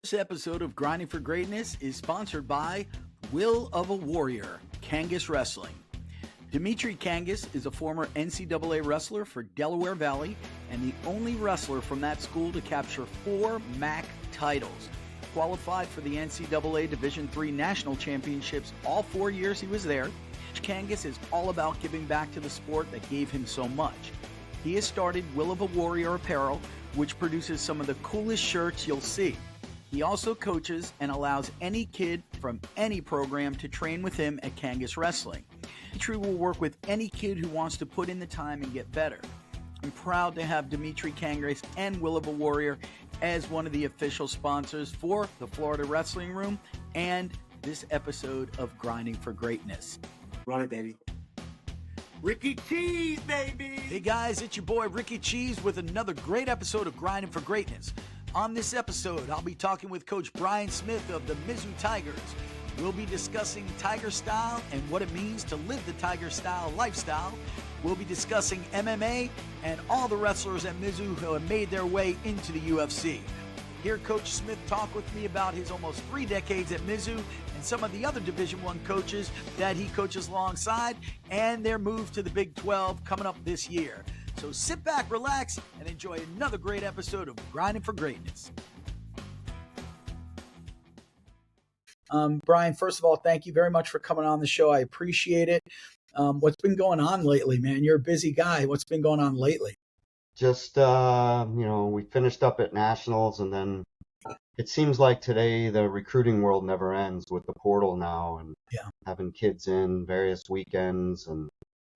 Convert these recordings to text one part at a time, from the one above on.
This episode of Grinding for Greatness is sponsored by Will of a Warrior, Kangas Wrestling. Dimitri Kangas is a former NCAA wrestler for Delaware Valley and the only wrestler from that school to capture 4 MAC titles. Qualified for the NCAA Division III National Championships all 4 years he was there. Kangas is all about giving back to the sport that gave him so much. He has started Will of a Warrior Apparel, which produces some of the coolest shirts you'll see. He also coaches and allows any kid from any program to train with him at Kangas Wrestling. Dimitri will work with any kid who wants to put in the time and get better. I'm proud to have Dimitri Kangas and Will of a Warrior as one of the official sponsors for the Florida Wrestling Room and this episode of Grinding for Greatness. Run it, baby. Ricky Cheese, baby! Hey guys, it's your boy Ricky Cheese with another great episode of Grinding for Greatness. On this episode, I'll be talking with Coach Brian Smith of the Mizzou Tigers. We'll be discussing Tiger Style and what it means to live the Tiger Style lifestyle. We'll be discussing MMA and all the wrestlers at Mizzou who have made their way into the UFC. Hear Coach Smith talk with me about his almost 3 decades at Mizzou and some of the other Division I coaches that he coaches alongside and their move to the Big 12 coming up this year. So sit back, relax, and enjoy another great episode of Grinding for Greatness. Brian, first of all, thank you very much for coming on the show. I appreciate it. What's been going on lately, man? You're a busy guy. What's been going on lately? Just, we finished up at Nationals, and then it seems like today the recruiting world never ends with the portal now and having kids in various weekends and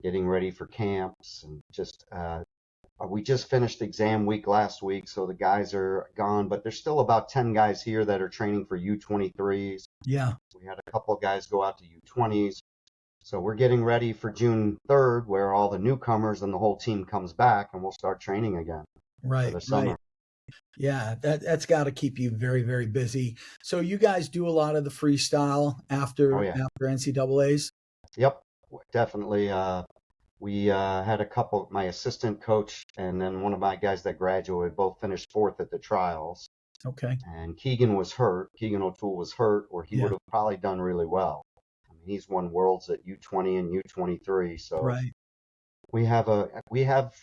getting ready for camps, and just we just finished exam week last week, so the guys are gone, but there's still about 10 guys here that are training for U23s. Yeah. We had a couple of guys go out to U20s. So we're getting ready for June 3rd, where all the newcomers and the whole team comes back, and we'll start training again for the summer. Right. Yeah, that's got to keep you very, very busy. So you guys do a lot of the freestyle after NCAAs? Yep, definitely. We had a couple, my assistant coach and then one of my guys that graduated, both finished 4th at the trials. Okay. And Keegan O'Toole was hurt, or he would have probably done really well. I mean, he's won worlds at U20 and U23. So we have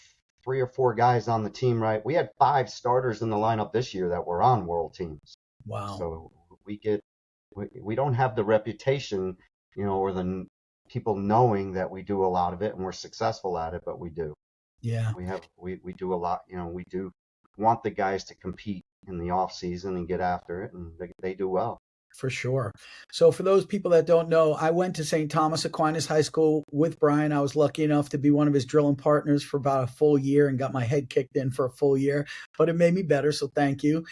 3 or 4 guys on the team, right? We had 5 starters in the lineup this year that were on world teams. Wow. So we don't have the reputation, or the people knowing that we do a lot of it and we're successful at it, but we do. Yeah. We do a lot, we do want the guys to compete in the off season and get after it, and they do well. For sure. So for those people that don't know, I went to St. Thomas Aquinas High School with Brian. I was lucky enough to be one of his drilling partners for about a full year and got my head kicked in for a full year, but it made me better. So thank you.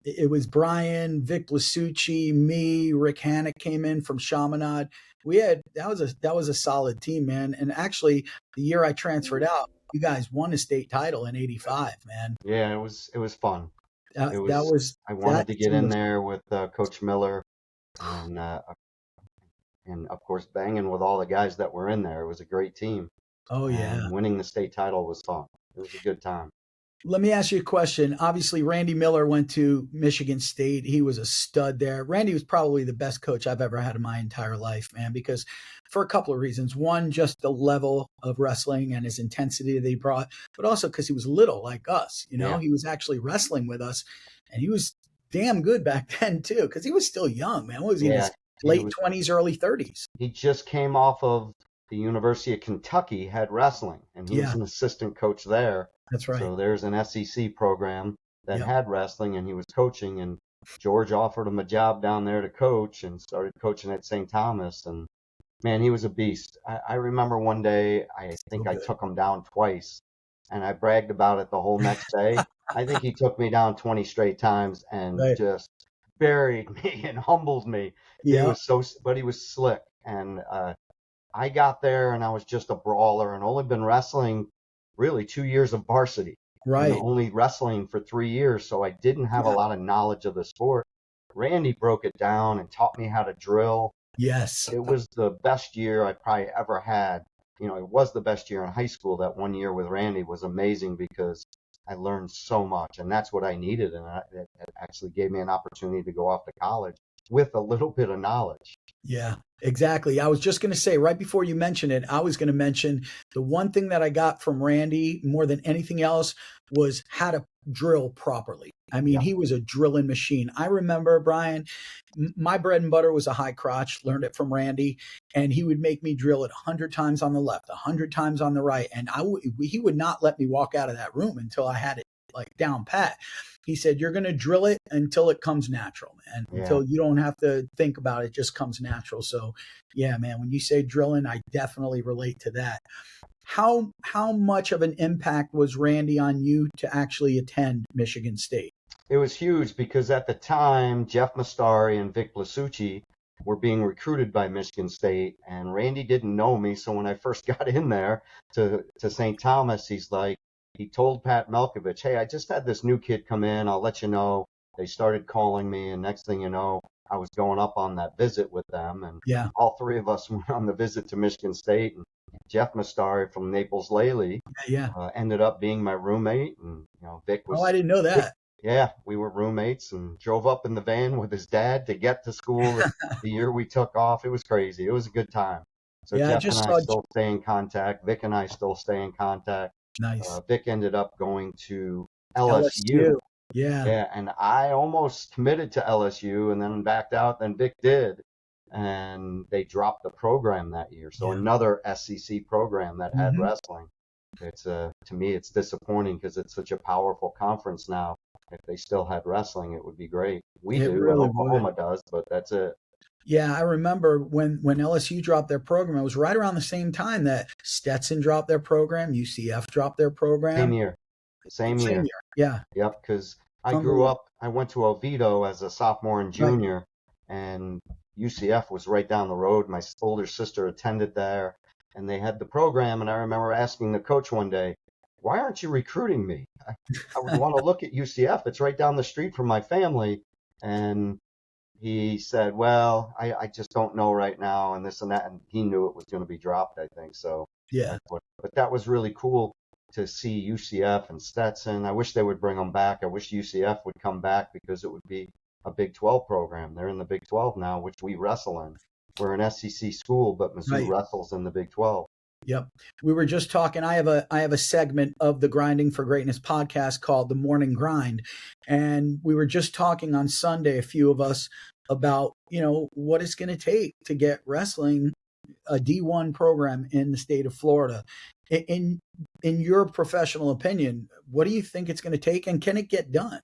It was Brian, Vic Blasucci, me, Rick Hanna came in from Chaminade. That was a solid team, man. And actually the year I transferred out, you guys won a state title in '85, man. Yeah, it was fun. I that wanted to get in there with Coach Miller and of course banging with all the guys that were in there. It was a great team. Oh yeah. And winning the state title was fun. It was a good time. Let me ask you a question. Obviously, Randy Miller went to Michigan State. He was a stud there. Randy was probably the best coach I've ever had in my entire life, man, because for a couple of reasons. One, just the level of wrestling and his intensity that he brought, but also because he was little like us. He was actually wrestling with us, and he was damn good back then too, because he was still young, man. What was he, in his late 20s, early 30s? He just came off of the University of Kentucky head wrestling, and he was an assistant coach there. That's right. So there's an SEC program that had wrestling, and he was coaching, and George offered him a job down there to coach and started coaching at St. Thomas. And man, he was a beast. I remember one day, I think I took him down twice, and I bragged about it the whole next day. I think he took me down 20 straight times and just buried me and humbled me. Yeah. But he was slick. And I got there and I was just a brawler and only been wrestling really 2 years of varsity. Right. And only wrestling for 3 years. So I didn't have a lot of knowledge of the sport. Randy broke it down and taught me how to drill. Yes. It was the best year I probably ever had. It was the best year in high school. That one year with Randy was amazing because I learned so much, and that's what I needed. And it actually gave me an opportunity to go off to college with a little bit of knowledge. Yeah, exactly. I was just going to say right before you mention it, I was going to mention the one thing that I got from Randy more than anything else was how to drill properly. I mean, Yeah. he was a drilling machine. I remember, Brian, my bread and butter was a high crotch, learned it from Randy, and he would make me drill it 100 times on the left, 100 times on the right. And he would not let me walk out of that room until I had it like down pat. He said, you're going to drill it until it comes natural, man, until you don't have to think about it, just comes natural. So yeah, man, when you say drilling, I definitely relate to that. How much of an impact was Randy on you to actually attend Michigan State? It was huge because at the time, Jeff Mastari and Vic Blasucci were being recruited by Michigan State, and Randy didn't know me. So when I first got in there to St. Thomas, he told Pat Melkovich, hey, I just had this new kid come in. I'll let you know. They started calling me, and next thing you know, I was going up on that visit with them, and all three of us went on the visit to Michigan State. And Jeff Mastari from Naples Lely ended up being my roommate, and Vic was. Oh, I didn't know that. Yeah, we were roommates and drove up in the van with his dad to get to school the year we took off. It was crazy. It was a good time. So Jeff and I still stay in contact. Vic and I still stay in contact. Nice. Vic ended up going to LSU. Yeah, and I almost committed to LSU and then backed out. Then Vic did, and they dropped the program that year. So another SEC program that had wrestling. It's to me, it's disappointing because it's such a powerful conference now. If they still had wrestling, it would be great. We do, really, and Oklahoma does, but that's it. Yeah, I remember when LSU dropped their program, it was right around the same time that Stetson dropped their program, UCF dropped their program. Same year. Yeah. Yep, because I grew up, I went to Oviedo as a sophomore and junior, and UCF was right down the road. My older sister attended there, and they had the program, and I remember asking the coach one day, why aren't you recruiting me? I would want to look at UCF. It's right down the street from my family. And he said, well, I just don't know right now, and this and that. And he knew it was going to be dropped, I think. So, but that was really cool to see UCF and Stetson. I wish they would bring them back. I wish UCF would come back because it would be a Big 12 program. They're in the Big 12 now, which we wrestle in. We're an SEC school, but Mizzou wrestles in the Big 12. Yep. We were just talking. I have a segment of the Grinding for Greatness podcast called The Morning Grind. And we were just talking on Sunday, a few of us, about, what it's going to take to get wrestling a D1 program in the state of Florida. In your professional opinion, what do you think it's going to take, and can it get done?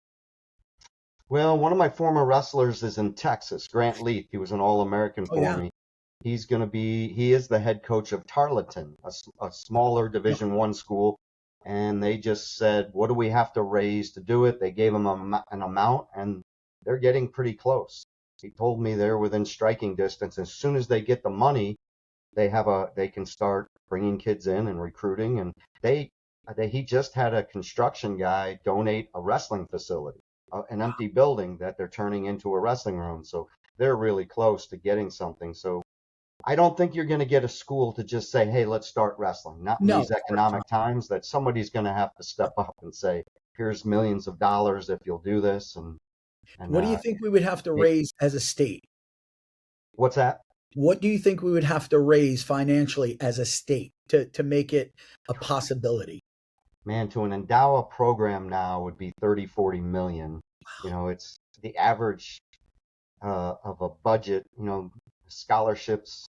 Well, one of my former wrestlers is in Texas, Grant Leaf. He was an All-American for me. He is the head coach of Tarleton, a smaller Division I school. And they just said, what do we have to raise to do it? They gave him an amount, and they're getting pretty close. He told me they're within striking distance. As soon as they get the money, they can start bringing kids in and recruiting. And he just had a construction guy donate a wrestling facility, an empty building that they're turning into a wrestling room. So they're really close to getting something. So I don't think you're going to get a school to just say, hey, let's start wrestling. Not in these economic times, that somebody's going to have to step up and say, here's millions of dollars if you'll do this. And what do you think we would have to raise as a state? What's that? What do you think we would have to raise financially as a state to make it a possibility? Man, to endow a program now would be 30, 40 million. It's the average of a budget, scholarships.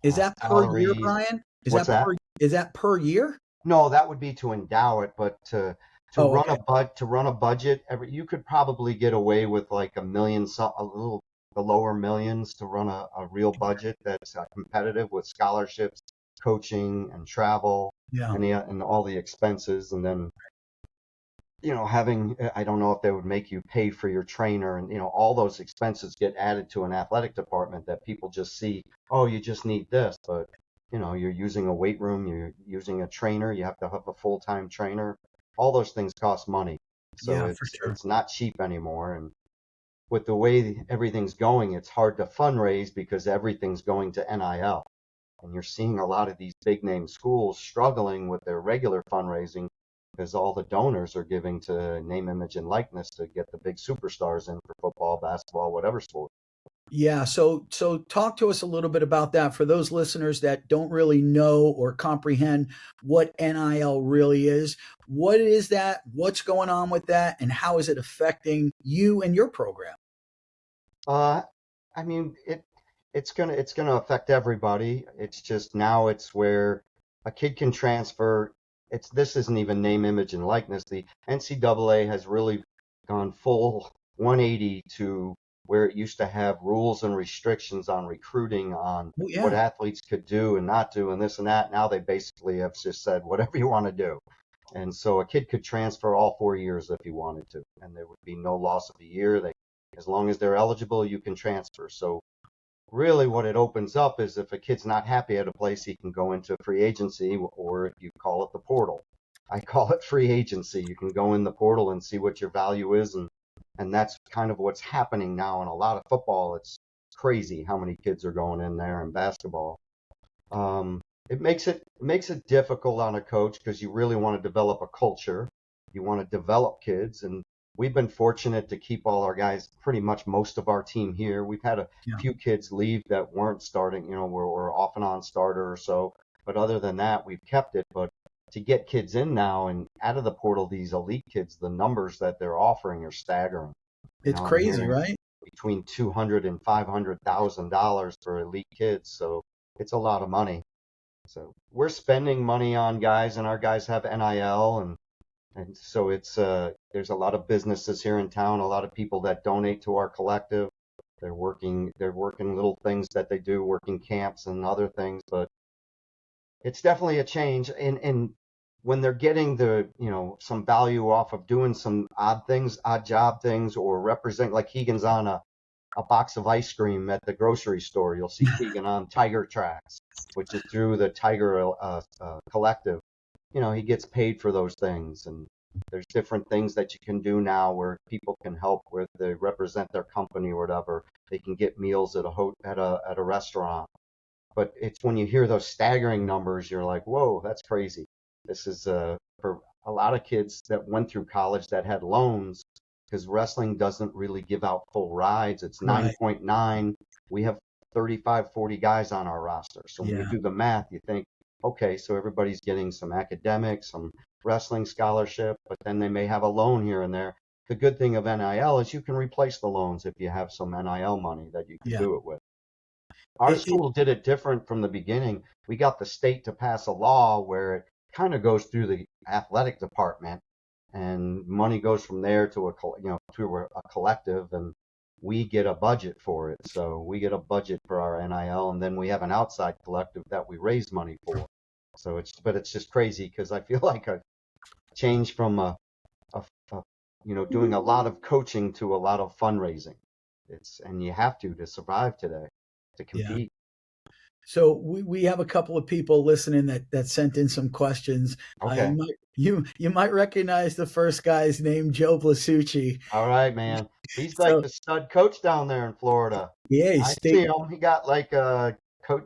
Is that per year, Brian? Is that per year? No, that would be to endow it, but to run a budget, you could probably get away with like $1 million, the lower millions to run a real budget that's competitive with scholarships, coaching, and travel, and all the expenses, and then I don't know if they would make you pay for your trainer, and all those expenses get added to an athletic department that people just see, oh, you just need this, but you're using a weight room, you're using a trainer, you have to have a full-time trainer. All those things cost money. So it's not cheap anymore. And with the way everything's going, it's hard to fundraise because everything's going to NIL. And you're seeing a lot of these big name schools struggling with their regular fundraising because all the donors are giving to name, image, and likeness to get the big superstars in for football, basketball, whatever sport. Yeah, so talk to us a little bit about that for those listeners that don't really know or comprehend what NIL really is. What is that? What's going on with that? And how is it affecting you and your program? I mean, it's gonna affect everybody. It's just now it's where a kid can transfer. This isn't even name, image, and likeness. The NCAA has really gone full 180 to where it used to have rules and restrictions on recruiting, on Oh, what yeah. athletes could do and not do, and this and that. Now they basically have just said whatever you want to do. And so a kid could transfer all 4 years if he wanted to, and there would be no loss of a year. As long as they're eligible, you can transfer. So really what it opens up is if a kid's not happy at a place, he can go into free agency, or you call it the portal. I call it free agency. You can go in the portal and see what your value is, and that's kind of what's happening now in a lot of football. It's crazy how many kids are going in there in basketball. It makes it difficult on a coach because you really want to develop a culture. You want to develop kids, and we've been fortunate to keep all our guys, pretty much most of our team here. We've had a Yeah. few kids leave that weren't starting, we're off and on starter or so. But other than that, we've kept it. But to get kids in now and out of the portal, these elite kids, the numbers that they're offering are staggering. It's I'm crazy, hearing right? between $200,000 and $500,000 for elite kids. So it's a lot of money. So we're spending money on guys, and our guys have NIL, and so it's there's a lot of businesses here in town, a lot of people that donate to our collective. They're working little things that they do, working camps and other things, but it's definitely a change. And when they're getting some value off of doing some odd job things, or represent, like Keegan's on a box of ice cream at the grocery store. You'll see Keegan on Tiger Tracks, which is through the Tiger collective. He gets paid for those things, and there's different things that you can do now where people can help, where they represent their company or whatever. They can get meals at a restaurant. But it's when you hear those staggering numbers, you're like, whoa, that's crazy. This is for a lot of kids that went through college that had loans, because wrestling doesn't really give out full rides. It's Right. 9.9. We have 35, 40 guys on our roster. So when you Yeah. do the math, you think, okay, so everybody's getting some academics, some wrestling scholarship, but then they may have a loan here and there. The good thing of NIL is you can replace the loans if you have some NIL money that you can Yeah. do it with. Our It, school did it different from the beginning. We got the state to pass a law where it kind of goes through the athletic department, and money goes from there to a collective, and we get a budget for it. So we get a budget for our NIL, and then we have an outside collective that we raise money for. So it's just crazy, because I feel like a change from doing a lot of coaching to a lot of fundraising. And you have to survive today, to yeah. compete. So we have a couple of people listening that sent in some questions. Okay. You might recognize the first guy's name, Joe Blasucci. All right, man. He's like So the stud coach down there in Florida. yeah, I see him. He got like a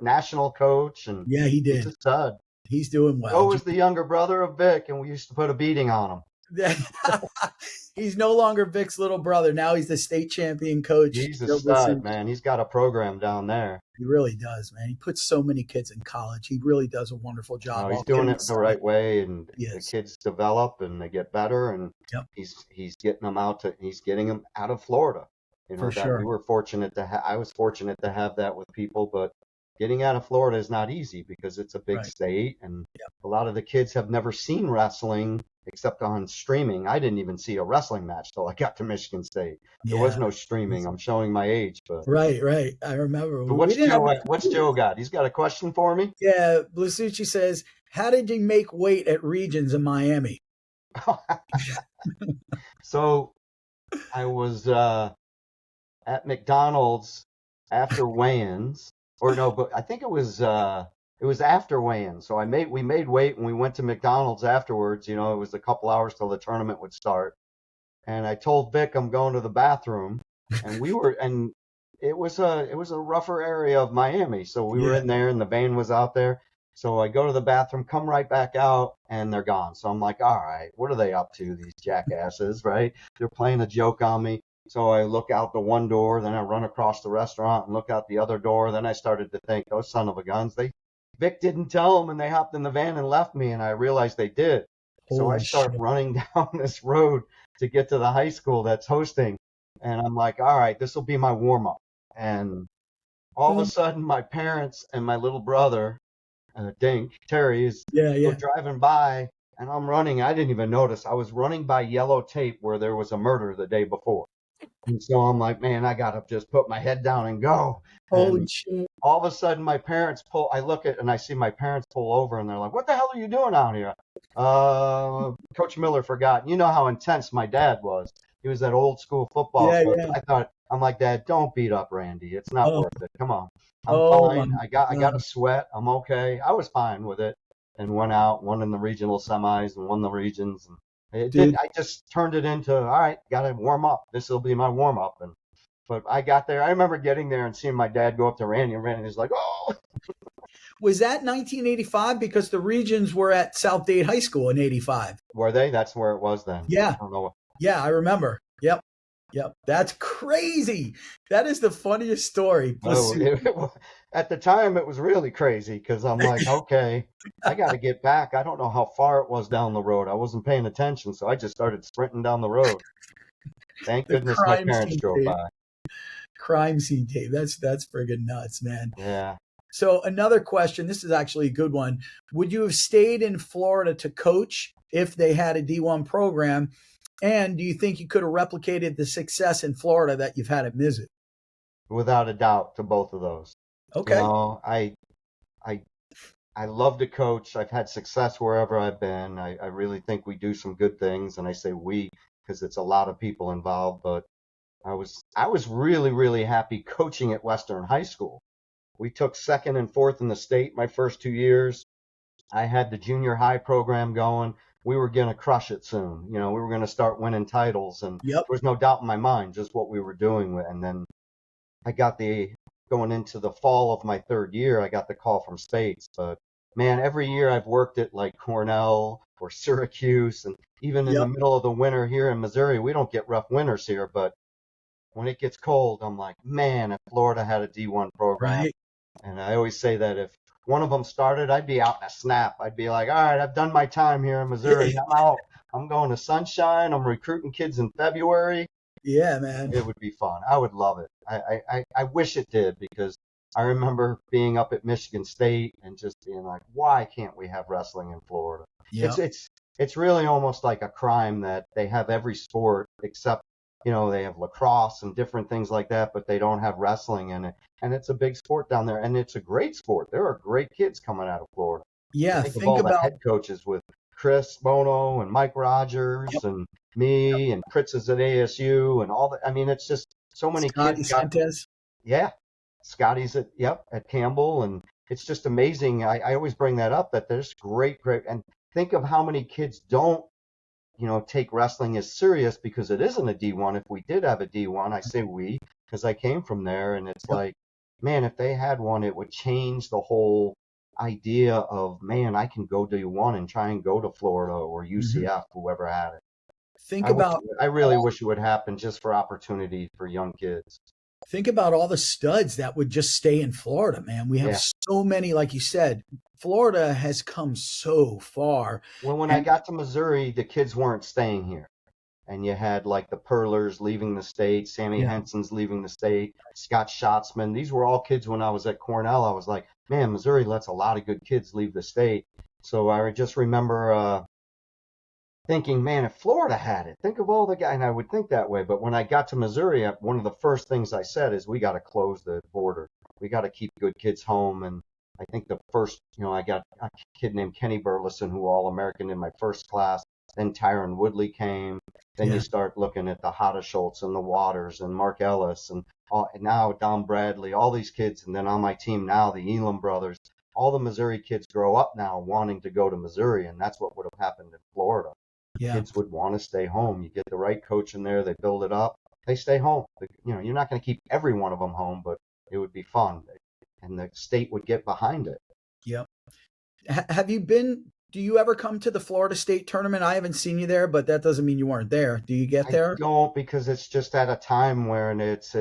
national coach, and yeah, he he's did. a stud. He's doing well. Joe was the younger brother of Vic, and we used to put a beating on him. He's no longer Vic's little brother. Now he's the state champion coach. He's a Joe stud, Blasucci. man. He's got a program down there. He really does, man. He puts so many kids in college. He really does a wonderful job. Oh, he's All doing kidding it the right way, and the Yes. kids develop and they get better, and Yep. he's getting them out of Florida. For That sure. we were fortunate to I was fortunate to have that with people, but getting out of Florida is not easy because it's a big Right. state, and Yep. a lot of the kids have never seen wrestling except on streaming. I didn't even see a wrestling match till I got to Michigan State. There was Yeah. no streaming. I'm showing my age, but Right. I remember. so We what's didn't have What's Joe got? He's got a question for me. Yeah, Blasucci says, "How did you make weight at Regions in Miami?" So I was at McDonald's after weigh-ins, or no, but I think it was after weigh-ins. So we made weight, and we went to McDonald's afterwards. It was a couple hours till the tournament would start, and I told Vic I'm going to the bathroom, and it was a rougher area of Miami, so we were Yeah. in there, and the van was out there. So I go to the bathroom, come right back out, and they're gone. So I'm like, all right, what are they up to, these jackasses, right? They're playing a joke on me. So I look out the one door, then I run across the restaurant and look out the other door. Then I started to think, those son of a guns, Vic didn't tell them, and they hopped in the van and left me, and I realized they did. So I Holy start shit. running down this road to get to the high school that's hosting. And I'm like, all right, this will be my warm up. And all of a sudden, my parents and my little brother, Dink, Terry, go Yeah. driving by, and I'm running. I didn't even notice. I was running by yellow tape where there was a murder the day before. And so I'm like, man, I got to just put my head down and go. Holy And shit. all of a sudden, my parents I look at and I see my parents pull over, and they're like, what the hell are you doing out here? Coach Miller forgot. You know how intense my dad was. He was that old school football coach. Yeah. I'm like, Dad, don't beat up Randy. It's not Oh, worth it. Come on. I'm oh my fine. I got a God. sweat. I'm okay. I was fine with it, and went out, won in the regional semis and won the regions. And it didn't. Dude, I just turned it into, all right, got to warm up. This will be my warm up. But I got there. I remember getting there and seeing my dad go up to Randy, and Randy was like, oh. was that 1985? Because the regions were at South Dade High School in 85. Were they? That's where it was then. Yeah. I don't know. Yeah, I remember. Yep. That's crazy. That is the funniest story. At the time, it was really crazy because I'm like, okay, I got to get back. I don't know how far it was down the road. I wasn't paying attention, so I just started sprinting down the road. Thank The goodness my crime parents scene drove tape. by. Crime scene tape. That's friggin' nuts, man. Yeah. So another question, this is actually a good one. Would you have stayed in Florida to coach if they had a D1 program? And do you think you could have replicated the success in Florida that you've had at Mizzou? Without a doubt to both of those. You Okay. know, I love to coach. I've had success wherever I've been. I really think we do some good things, and I say we because it's a lot of people involved, but I was really, really happy coaching at Western High School. We took second and fourth in the state my first 2 years. I had the junior high program going. We were going to crush it soon. You know, we were going to start winning titles, and Yep. there was no doubt in my mind just what we were doing. And then I got going into the fall of my third year, I got the call from States. But man, every year I've worked at like Cornell or Syracuse, and even in the Yep. middle of the winter here in Missouri, we don't get rough winters here, but when it gets cold, I'm like, man, if Florida had a D1 program. Right. And I always say that if one of them started, I'd be out in a snap. I'd be like, all right, I've done my time here in Missouri. I'm out. I'm going to Sunshine. I'm recruiting kids in February. Yeah, man. It would be fun. I would love it. I wish it did because I remember being up at Michigan State and just being like, why can't we have wrestling in Florida? Yep. It's really almost like a crime that they have every sport except, you know, they have lacrosse and different things like that, but they don't have wrestling in it. And it's a big sport down there, and it's a great sport. There are great kids coming out of Florida. Yeah. Think of Think all the about head coaches with Chris Bono and Mike Rogers and me and Kritz is at ASU and all that. I mean, it's just so many Scotty kids got, Sentes. yeah, Scotty's at Campbell, and it's just amazing. I always bring that up that there's great, and think of how many kids don't, you know, take wrestling as serious because it isn't a D1. If we did have a D1, I say we, because I came from there, and it's like, man, if they had one, it would change the whole idea of, man, I can go D1 and try and go to Florida or UCF, whoever had it. Think about I really wish it would happen just for opportunity for young kids. Think about all the studs that would just stay in Florida, man. We have Yeah. so many, like you said, Florida has come so far. Well, when I And got to Missouri, the kids weren't staying here. And you had like the Perlers leaving the state, Sammy Yeah. Henson's leaving the state, Scott Schatzman. These were all kids when I was at Cornell. I was like, man, Missouri lets a lot of good kids leave the state. So I just remember thinking, man, if Florida had it, think of all the guys. And I would think that way. But when I got to Missouri, one of the first things I said is we got to close the border. We got to keep good kids home. And I think the first, you know, I got a kid named Kenny Burleson, who All-American in my first class. Then Tyron Woodley came. Then you start looking at the Hodeschultz and the Waters and Mark Ellis and now Don Bradley, all these kids. And then on my team now, the Elam brothers, all the Missouri kids grow up now wanting to go to Missouri. And that's what would have happened in Florida. Yeah. Kids would want to stay home. You get the right coach in there, they build it up, they stay home. You know, you're not going to keep every one of them home, but it would be fun. And the state would get behind it. Yep. Have you been? Do you ever come to the Florida State tournament? I haven't seen you there, but that doesn't mean you weren't there. Do you get I there? don't, because it's just at a time when it's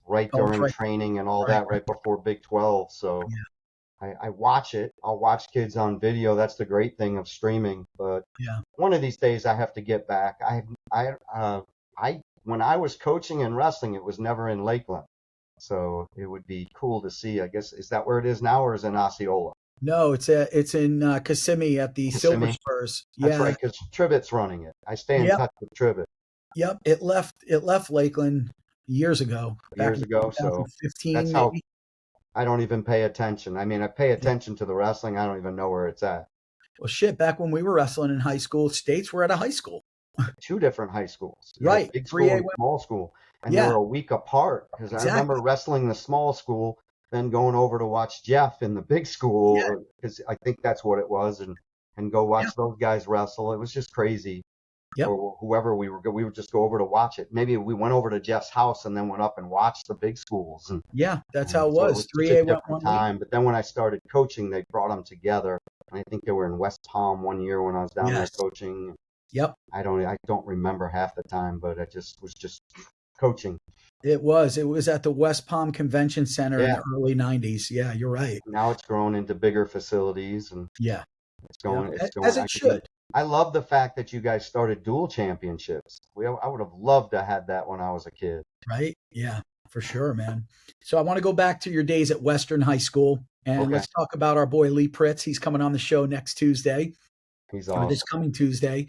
right Oh, it's during right. training and all Right. that, right before Big 12. So Yeah. I watch it. I'll watch kids on video. That's the great thing of streaming. But Yeah. one of these days I have to get back. When I was coaching and wrestling, it was never in Lakeland. So it would be cool to see. I guess, is that where it is now, or is it in Osceola? No, it's in Kissimmee at the Silver Kissimmee. Spurs. That's Yeah. right, because Trivets running it. I stay in Yep. touch with Trivet Yep. It left Lakeland years ago, back years in ago. So 2015, that's how maybe. I don't even pay attention. I mean, I pay Yeah. attention to the wrestling. I don't even know where it's at. Well, shit, back when we were wrestling in high school, states were at a high school. Two different high schools. You had Right. big school 3A and went. small school, and they Yeah, were a week apart. Because I remember exactly. wrestling the small school, then going over to watch Jeff in the big Yeah. school, because I think that's what it was, and go Yeah. watch those guys wrestle. It was just crazy. Yep. Or whoever we would just go over to watch it. Maybe we went over to Jeff's house and then went up and watched the big schools. Yeah, that's how it So it was. was such a 3A went different one week. time. But then when I started coaching, they brought them together. And I think they were in West Palm one year when I was down there Yes. coaching. Yep. I don't remember half the time, but it just was just coaching. It was. It was at the West Palm Convention Center in Yeah. the early 90s. Yeah, you're right. Now it's grown into bigger facilities, and Yeah. Yeah. it's As going. it should. I love the fact that you guys started dual championships. I would have loved to have that when I was a kid. Right? Yeah, for sure, man. So I want to go back to your days at Western High School and Okay. let's talk about our boy Lee Pritz. He's coming on the show next Tuesday, He's or awesome. this coming Tuesday.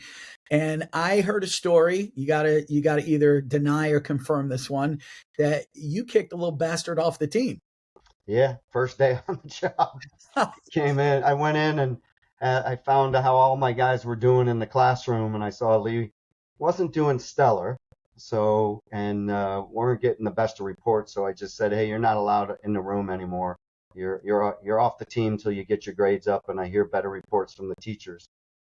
And I heard a story. You gotta either deny or confirm this one, that you kicked a little bastard off the team. Yeah, first day on the job. Came in, I went in and I found how all my guys were doing in the classroom, and I saw Lee wasn't doing stellar, so and weren't getting the best of reports. So I just said, hey, you're not allowed in the room anymore. You're off the team till you get your grades up, and I hear better reports from the teachers.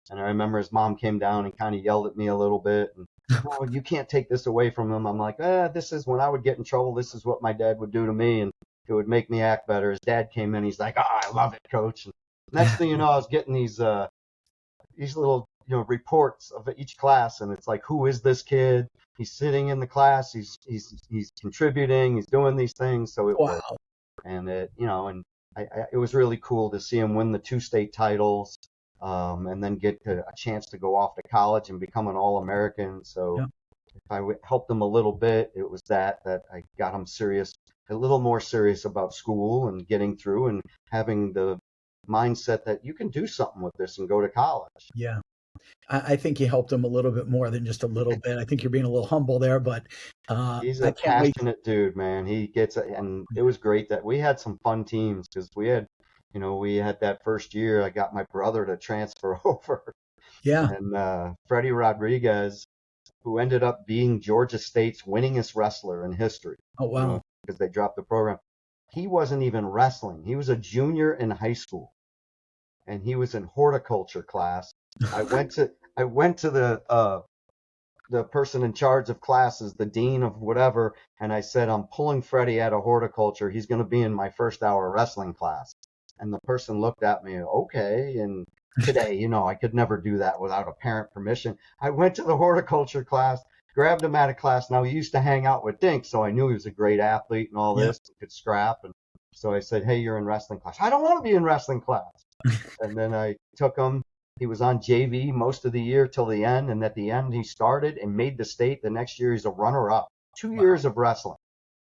And I remember his mom came down and kind of yelled at me a little bit, and oh, you can't take this away from him. I'm like, this is when I would get in trouble. This is what my dad would do to me, and it would make me act better. His dad came in, he's like, oh, I love it, coach. And next thing you know, I was getting these little reports of each class, and it's like, who is this kid? He's sitting in the class, he's contributing, he's doing these things. So it worked, Wow. and it was really cool to see him win the 2 state titles, and then get a chance to go off to college and become an All-American. So Yeah. if I helped him a little bit, it was that I got him a little more serious about school and getting through and having the mindset that you can do something with this and go to college. Yeah. I think you helped him a little bit more than just a little bit. I think you're being a little humble there, but He's I a can't wait. passionate dude, man. He gets it, and it was great that we had some fun teams, because we had that first year. I got my brother to transfer over, Yeah. and Freddie Rodriguez, who ended up being Georgia State's winningest wrestler in history. Oh, wow. Because they dropped the program. He wasn't even wrestling. He was a junior in high school, and he was in horticulture class. I went to the person in charge of classes, the dean of whatever, and I said, I'm pulling Freddie out of horticulture. He's going to be in my first hour wrestling class. And the person looked at me, okay. And today, I could never do that without a parent permission. I went to the horticulture class, grabbed him out of class. Now, he used to hang out with Dink, so I knew he was a great athlete and all Yeah. this, could scrap. And so I said, hey, you're in wrestling class. I don't want to be in wrestling class. And then I took him. He was on JV most of the year till the end, and at the end he started and made the state. The next year he's a runner-up. 2 years of wrestling,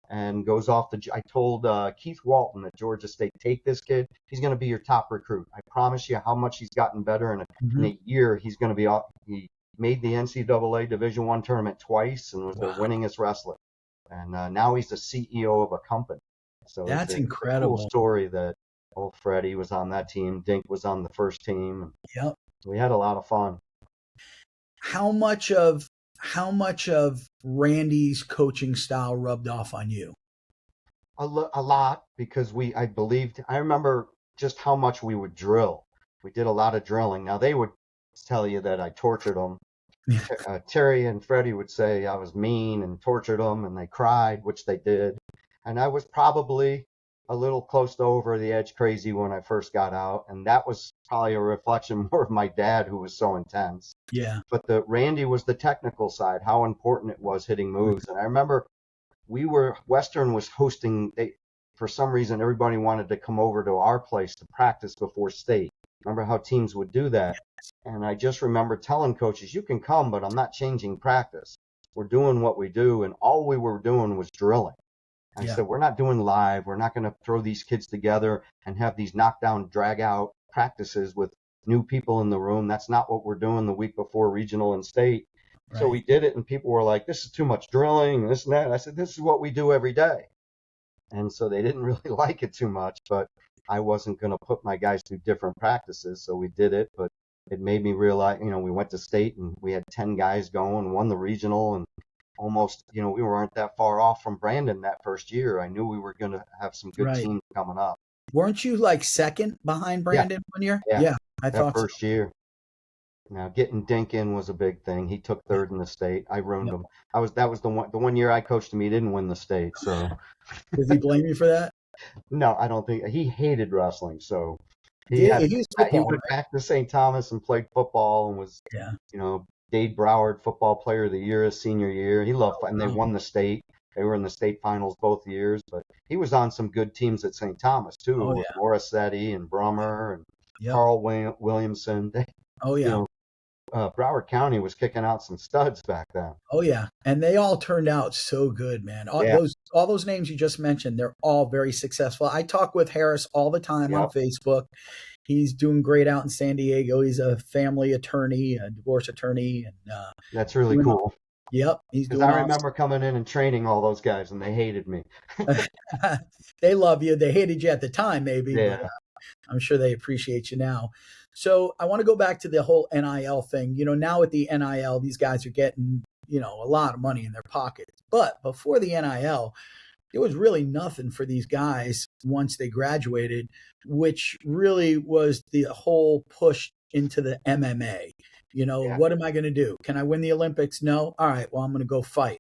and goes off to. I told Keith Walton at Georgia State, take this kid. He's going to be your top recruit. I promise you how much he's gotten better in a year. He's going to be off. He made the NCAA Division I tournament twice and was the winningest wrestler. And now he's the CEO of a company. So That's it's a incredible. cool story that old Freddie was on that team. Dink was on the first team. Yep. We had a lot of fun. How much of Randy's coaching style rubbed off on you? A lot, because I remember just how much we would drill. We did a lot of drilling. Now, they would tell you that I tortured them. Terry and Freddie would say I was mean and tortured them, and they cried, which they did. And I was probably a little close to over the edge crazy when I first got out, and that was probably a reflection more of my dad, who was so intense. Yeah. But the Randy was the technical side, how important it was hitting moves. And I remember Western was hosting, for some reason, everybody wanted to come over to our place to practice before state. Remember how teams would do that? And I just remember telling coaches, you can come, but I'm not changing practice. We're doing what we do. And all we were doing was drilling. I said, we're not doing live. We're not going to throw these kids together and have these knockdown, drag out practices with new people in the room. That's not what we're doing the week before regional and state. Right. So we did it, and people were like, this is too much drilling, this and that. And I said, this is what we do every day. And so they didn't really like it too much, but I wasn't going to put my guys through different practices. So we did it, but it made me realize, we went to state and we had 10 guys going, won the regional, and almost, we weren't that far off from Brandon that first year. I knew we were going to have some good teams coming up. Weren't you like second behind Brandon one year? Yeah. I thought first year. Now getting Dink in was a big thing. He took third in the state. I ruined him. That was the one year I coached him. He didn't win the state. So does he blame you for that? No, I don't think he hated wrestling. So he went back to St. Thomas and played football and was Dade Broward Football Player of the Year his senior year. He loved and they won the state. They were in the state finals both years, but he was on some good teams at St. Thomas too, with Morissetti and Brummer and Carl Williamson. Broward County was kicking out some studs back then. Oh yeah, and they all turned out so good, man. All those names you just mentioned, they're all very successful. I talk with Harris all the time on Facebook. He's doing great out in San Diego. He's a family attorney, a divorce attorney, and that's really cool. Yep, he's doing. I remember coming in and training all those guys, and they hated me. They love you. They hated you at the time, maybe. Yeah. But, I'm sure they appreciate you now. So I want to go back to the whole NIL thing. Now with the NIL, these guys are getting, a lot of money in their pockets. But before the NIL, there was really nothing for these guys once they graduated, which really was the whole push into the MMA. What am I going to do? Can I win the Olympics? No. All right. Well, I'm going to go fight.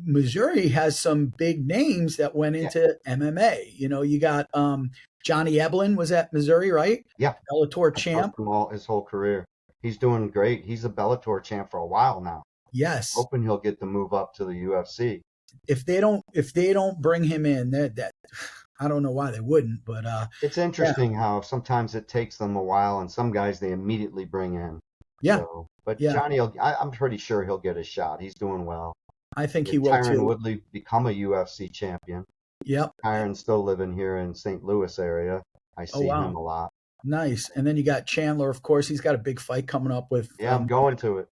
Missouri has some big names that went into MMA. You got Johnny Eblin was at Missouri, right? Yeah. Bellator champ. His whole career. He's doing great. He's a Bellator champ for a while now. Yes. Hoping he'll get to move up to the UFC. If they don't bring him in, that I don't know why they wouldn't, but it's interesting how sometimes it takes them a while, and some guys they immediately bring in. Yeah. Johnny, I'm pretty sure he'll get a shot. He's doing well. I think he will Tyron too. Woodley become a UFC champion. Yep. Tyron's still living here in St. Louis area. I see him a lot. Nice. And then you got Chandler, of course. He's got a big fight coming up with. Yeah, I'm going to it.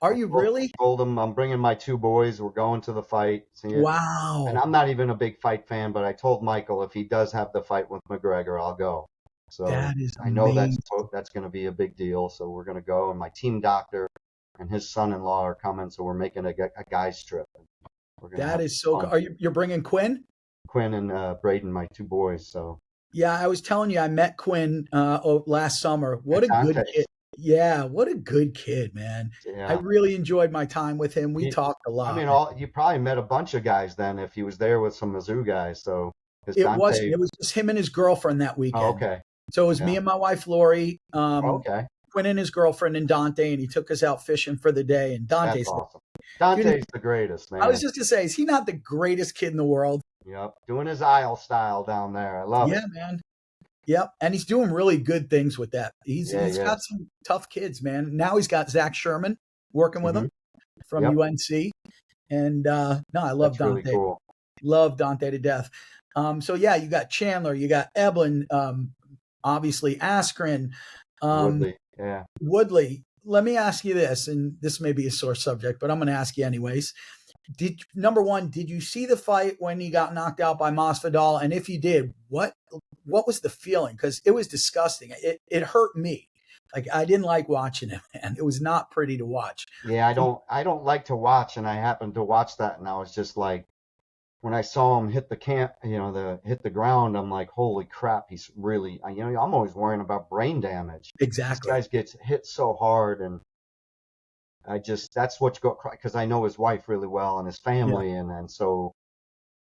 Are you really? I told him I'm bringing my two boys. We're going to the fight. Wow. And I'm not even a big fight fan, but I told Michael if he does have the fight with McGregor, I'll go. So that is I know that's going to be a big deal. So we're going to go. And my team doctor and his son-in-law are coming. So we're making a guys trip. That is so cool. You're bringing Quinn? Quinn and Braden, my two boys. So yeah, I was telling you, I met Quinn last summer. What a good kid. Yeah, what a good kid, man. Yeah. I really enjoyed my time with him. We talked a lot. I mean, you probably met a bunch of guys then if he was there with some Mizzou guys. So it was just him and his girlfriend that weekend. Oh, okay. So it was me and my wife, Lori. Okay. Quinn and his girlfriend and Dante, and he took us out fishing for the day. And Dante's awesome. Dante's the greatest, man. I was just going to say, is he not the greatest kid in the world? Yep. Doing his aisle style down there. I love it. Yeah, man. Yep. And he's doing really good things with that. He's got some tough kids, man. Now he's got Zach Sherman working with him from UNC. And I love Dante. Really cool. Love Dante to death. So yeah, you got Chandler, you got Eblin, obviously Askren, Woodley. Yeah. Woodley. Let me ask you this, and this may be a sore subject, but I'm going to ask you anyways. Number one, did you see the fight when he got knocked out by Masvidal? And if you did, what was the feeling? Because it was disgusting. It hurt me. Like, I didn't like watching it, man. It was not pretty to watch. Yeah, I don't like to watch, and I happened to watch that, and I was just like, when I saw him hit hit the ground, I'm like, holy crap, he's really, I'm always worrying about brain damage. Exactly. This guy gets hit so hard, and that's what because I know his wife really well and his family, and so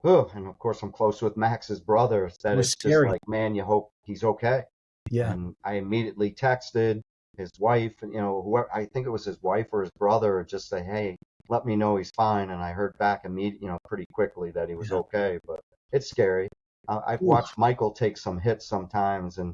oh, and of course I'm close with Max's brother, It that was it's just scary. like, man, you hope he's okay. Yeah. And I immediately texted his wife, and whoever, I think it was his wife or his brother, just say, hey, let me know he's fine. And I heard back immediately, pretty quickly that he was Yeah. okay. But it's scary. I've Ooh, watched Michael take some hits sometimes, and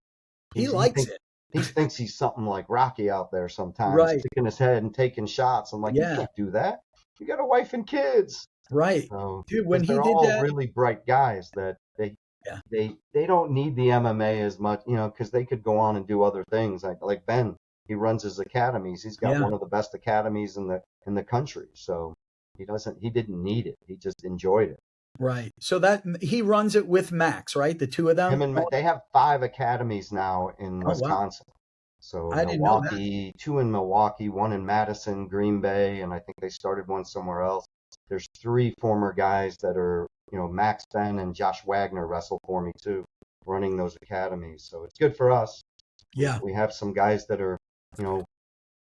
he he likes thinks it. he thinks he's something like Rocky out there sometimes, Right. sticking his head and taking shots. I'm like, you Yeah. can't do that. You got a wife and kids. Right. So, Dude, when because he they're did all that, really bright guys that yeah. they don't need the MMA as much, because they could go on and do other things. Like Ben, he runs his academies. He's got Yeah. one of the best academies in the country. So he didn't need it. He just enjoyed it. Right. So that he runs it with Max, right? The two of Him them. and they have 5 academies now in Oh wow. Wisconsin. So I didn't know that. Milwaukee, 2 in Milwaukee, 1 in Madison, Green Bay, and I think they started one somewhere else. There's 3 former guys that are, Max Ben and Josh Wagner wrestle for me too, running those academies. So it's good for us. Yeah. We have some guys that are, you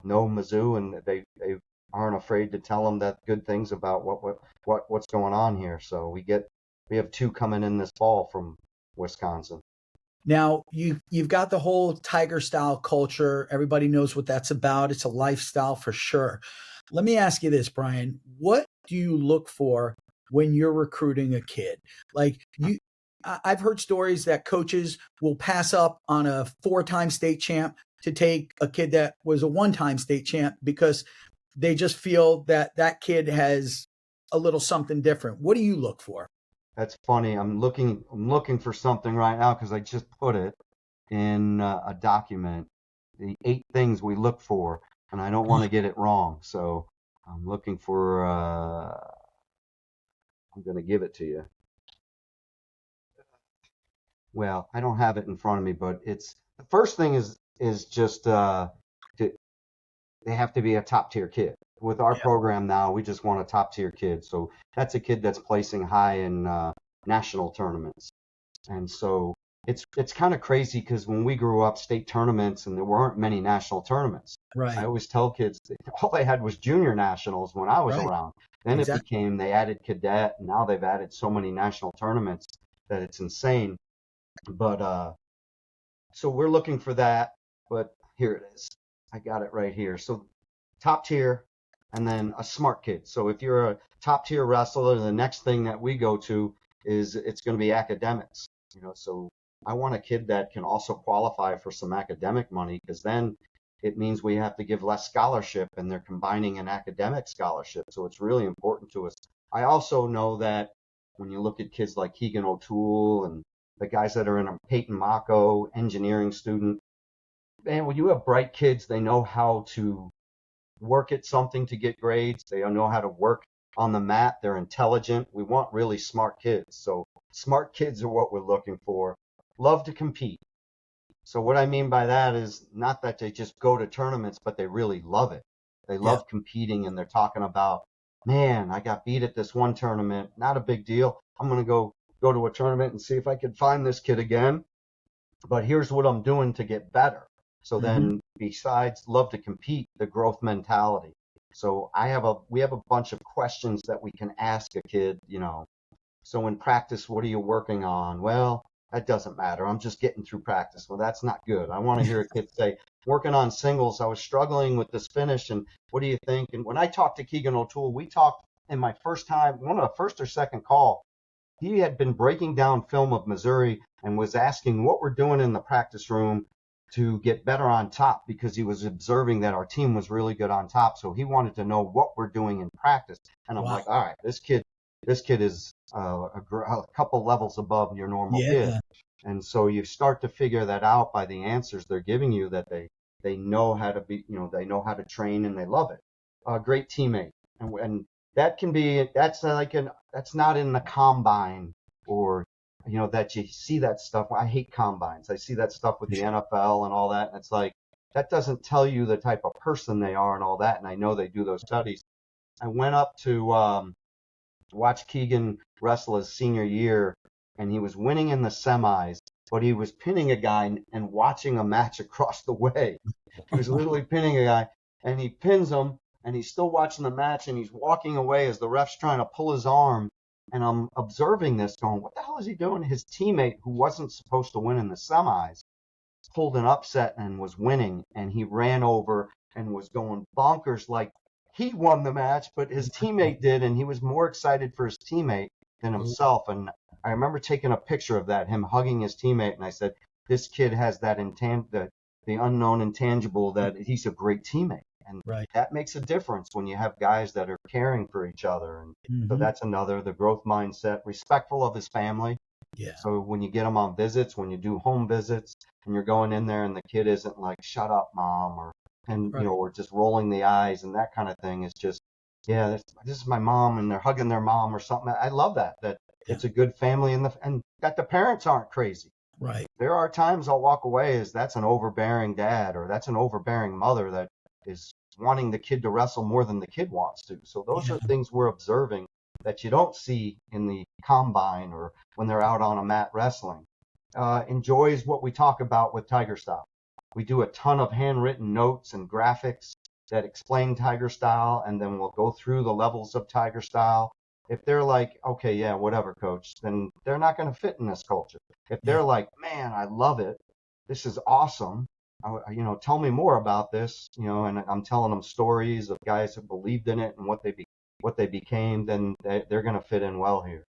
know Mizzou, and they aren't afraid to tell them that good things about what's going on here. So we have 2 coming in this fall from Wisconsin. Now you've got the whole Tiger style culture. Everybody knows what that's about. It's a lifestyle for sure. Let me ask you this, Brian. What do you look for when you're recruiting a kid? Like I've heard stories that coaches will pass up on a 4-time state champ to take a kid that was a 1-time state champ because they just feel that that kid has a little something different. What do you look for? That's funny. I'm looking for something right now because I just put it in a document, the 8 things we look for, and I don't want to get it wrong. So I'm looking for. I'm going to give it to you. Well, I don't have it in front of me, but it's the first thing is just they have to be a top tier kid. With our program now, we just want a top tier kid. So that's a kid that's placing high in national tournaments. And so it's kind of crazy because when we grew up, state tournaments, and there weren't many national tournaments. I Right. always tell kids all they had was junior nationals when I was Right. around. Then Exactly. they added cadet, and now they've added so many national tournaments that it's insane. But so we're looking for that. But here it is. I got it right here. So top tier, and then a smart kid. So if you're a top tier wrestler, the next thing that we go to is it's going to be academics. So I want a kid that can also qualify for some academic money, because then it means we have to give less scholarship, and they're combining an academic scholarship. So it's really important to us. I also know that when you look at kids like Keegan O'Toole and the guys that are in a Peyton Mako engineering student, man, when you have bright kids, they know how to work at something to get grades. They know how to work on the mat. They're intelligent. We want really smart kids. So smart kids are what we're looking for. Love to compete. So what I mean by that is not that they just go to tournaments, but they really love it. They Yeah. love competing, and they're talking about, man, I got beat at this one tournament. Not a big deal. I'm going to go to a tournament and see if I can find this kid again. But here's what I'm doing to get better. So Hmm. then, besides love to compete, the growth mentality. So we have a bunch of questions that we can ask a kid. So in practice, what are you working on? Well, that doesn't matter. I'm just getting through practice. Well, that's not good. I want to hear a kid say, working on singles, I was struggling with this finish, and what do you think? And when I talked to Keegan O'Toole, we talked in my first time, one of the first or second call. He had been breaking down film of Missouri and was asking what we're doing in the practice room to get better on top, because he was observing that our team was really good on top. So he wanted to know what we're doing in practice. And I'm Wow. like, all right, this kid is a couple levels above your normal kid. Yeah. And so you start to figure that out by the answers they're giving you, that they know how to be, they know how to train, and they love it. A great teammate. And that can be, that's not in the combine, or that you see that stuff. I hate combines. I see that stuff with the NFL and all that, and it's like, that doesn't tell you the type of person they are and all that. And I know they do those studies. I went up to watch Keegan wrestle his senior year, and he was winning in the semis, but he was pinning a guy and watching a match across the way. He was literally pinning a guy, and he pins him, and he's still watching the match, and he's walking away as the ref's trying to pull his arm. And I'm observing this going, what the hell is he doing? His teammate, who wasn't supposed to win in the semis, pulled an upset and was winning. And he ran over and was going bonkers like he won the match, but his teammate did. And he was more excited for his teammate than himself. And I remember taking a picture of that, him hugging his teammate. And I said, this kid has that the unknown intangible that he's a great teammate. And that makes a difference when you have guys that are caring for each other. And so that's the growth mindset, respectful of his family. Yeah. So when you get them on visits, when you do home visits, and you're going in there and the kid isn't like, shut up, mom, or just rolling the eyes and that kind of thing, is just, this is my mom, and they're hugging their mom or something. I love that it's a good family and that the parents aren't crazy. Right. There are times I'll walk away as that's an overbearing dad, or that's an overbearing mother that is wanting the kid to wrestle more than the kid wants to. So those are things we're observing that you don't see in the combine or when they're out on a mat wrestling. Enjoys what we talk about with Tiger Style. We do a ton of handwritten notes and graphics that explain Tiger Style, and then we'll go through the levels of Tiger Style. If they're like, okay, yeah, whatever, coach, then they're not going to fit in this culture. If they're like, man, I love it, this is awesome, tell me more about this, and I'm telling them stories of guys who believed in it and what they became, then they're going to fit in well here,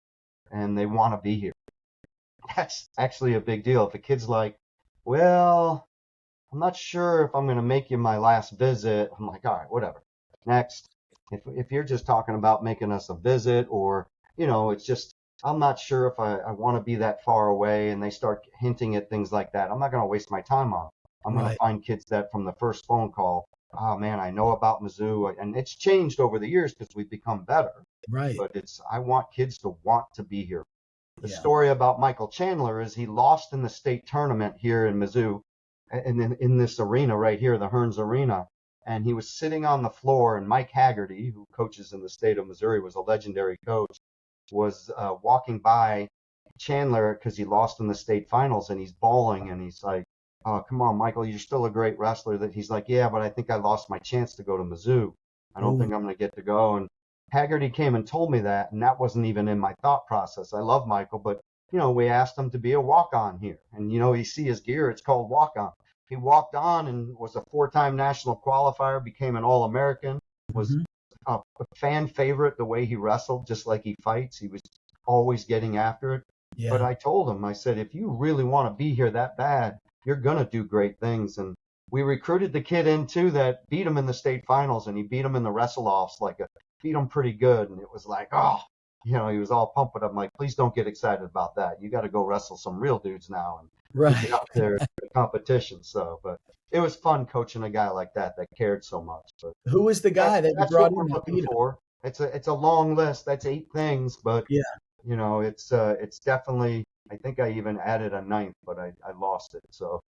and they want to be here. That's actually a big deal. If a kid's like, well, I'm not sure if I'm going to make you my last visit, I'm like, all right, whatever, next. If you're just talking about making us a visit, or, it's just, I'm not sure if I want to be that far away, and they start hinting at things like that, I'm not going to waste my time on it. I'm going to find kids that from the first phone call, oh man, I know about Mizzou, and it's changed over the years because we've become better. Right. But I want kids to want to be here. The story about Michael Chandler is he lost in the state tournament here in Mizzou, and in this arena right here, the Hearns Arena. And he was sitting on the floor, and Mike Haggerty, who coaches in the state of Missouri, was a legendary coach, was walking by Chandler because he lost in the state finals, and he's bawling, and he's like, oh, come on, Michael, you're still a great wrestler. That he's like, yeah, but I think I lost my chance to go to Mizzou. I don't think I'm going to get to go. And Haggerty came and told me that, and that wasn't even in my thought process. I love Michael, but, we asked him to be a walk-on here. And, you see his gear, it's called walk-on. He walked on and was a 4-time national qualifier, became an All-American, was a fan favorite the way he wrestled, just like he fights. He was always getting after it. Yeah. But I told him, I said, if you really want to be here that bad, you're going to do great things. And we recruited the kid in, too, that beat him in the state finals, and he beat him in the wrestle-offs, beat him pretty good. And it was like, he was all pumped. I'm like, please don't get excited about that. You got to go wrestle some real dudes now and get out there to the competition. So, but it was fun coaching a guy like that cared so much. But who was the guy that you brought in? We're looking for. It's a long list. That's 8 things, but it's definitely. I think I even added a 9th, but I lost it. So,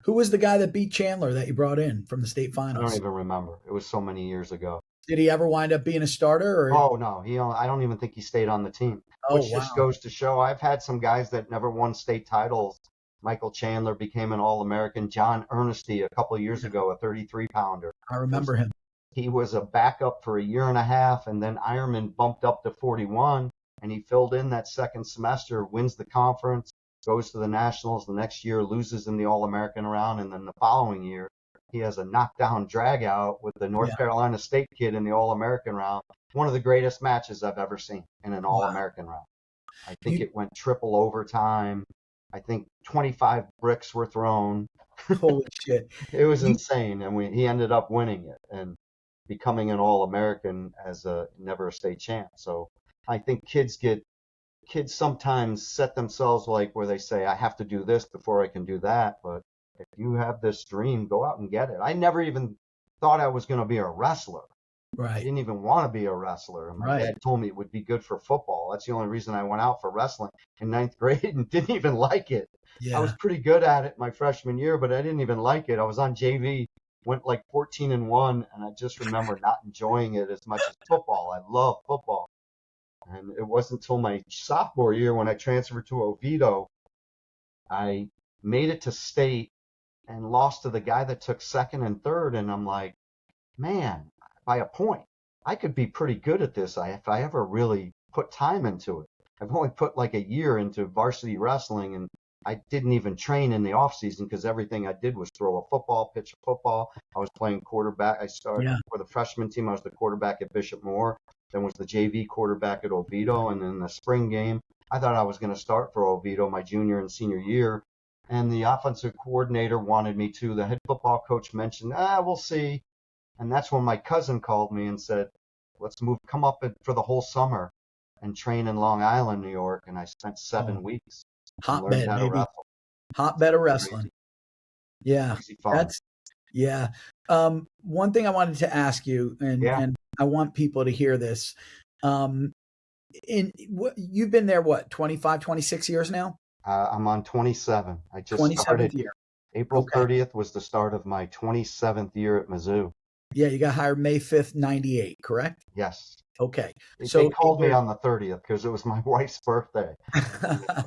who was the guy that beat Chandler that you brought in from the state finals? I don't even remember. It was so many years ago. Did he ever wind up being a starter? Or? Oh no, I don't even think he stayed on the team. Which just goes to show. I've had some guys that never won state titles. Michael Chandler became an All-American. John Ernesty a couple of years ago, a 33-pounder. I remember him. He was a backup for a year and a half, and then Ironman bumped up to 41, and he filled in that second semester, wins the conference, goes to the nationals. The next year, loses in the All-American round, and then the following year, he has a knockdown drag out with the North Carolina State kid in the All-American round. One of the greatest matches I've ever seen in an All-American round. I think it went triple overtime. I think 25 bricks were thrown. Holy shit. It was insane. And he ended up winning it and becoming an All-American as never a state champ. So I think kids sometimes set themselves where they say, I have to do this before I can do that. But if you have this dream, go out and get it. I never even thought I was going to be a wrestler. Right. I didn't even want to be a wrestler. My dad told me it would be good for football. That's the only reason I went out for wrestling in 9th grade and didn't even like it. Yeah. I was pretty good at it my freshman year, but I didn't even like it. I was on JV, went 14-1, and I just remember not enjoying it as much as football. I love football. And it wasn't until my sophomore year when I transferred to Oviedo, I made it to state and lost to the guy that took 2nd and 3rd. And I'm like, man, by a point, I could be pretty good at this if I ever really put time into it. I've only put like a year into varsity wrestling, and I didn't even train in the off season because everything I did was throw a football, pitch a football. I was playing quarterback. I started Yeah. for the freshman team. I was the quarterback at Bishop Moore, then was the JV quarterback at Oviedo, and then the spring game, I thought I was going to start for Oviedo my junior and senior year. And the offensive coordinator wanted me to. The head football coach mentioned, we'll see. And that's when my cousin called me and said, let's come up for the whole summer and train in Long Island, New York. And I spent 7 weeks and learned Hotbed, how to baby. wrestle. Hotbed of Crazy, wrestling. Yeah. crazy fun. Yeah. One thing I wanted to ask you, and I want people to hear this. You've been there, 25, 26 years now? I'm on 27. I just 27th started. year. April Okay. 30th was the start of my 27th year at Mizzou. Yeah, you got hired May 5th, 98, correct? Yes. Okay. They called me on the 30th because it was my wife's birthday.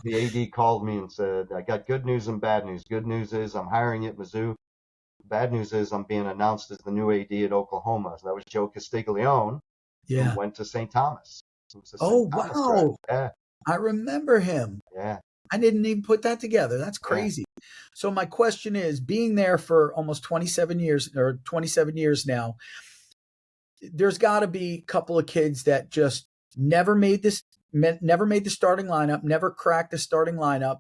The AD called me and said, I got good news and bad news. Good news is I'm hiring at Mizzou. Bad news is I'm being announced as the new AD at Oklahoma. So that was Joe Castiglione, who went to St. Thomas. Oh, wow. Yeah. I remember him. Yeah. I didn't even put that together. That's crazy. Yeah. So my question is, being there for almost 27 years now, there's got to be a couple of kids that just never made the starting lineup, never cracked the starting lineup,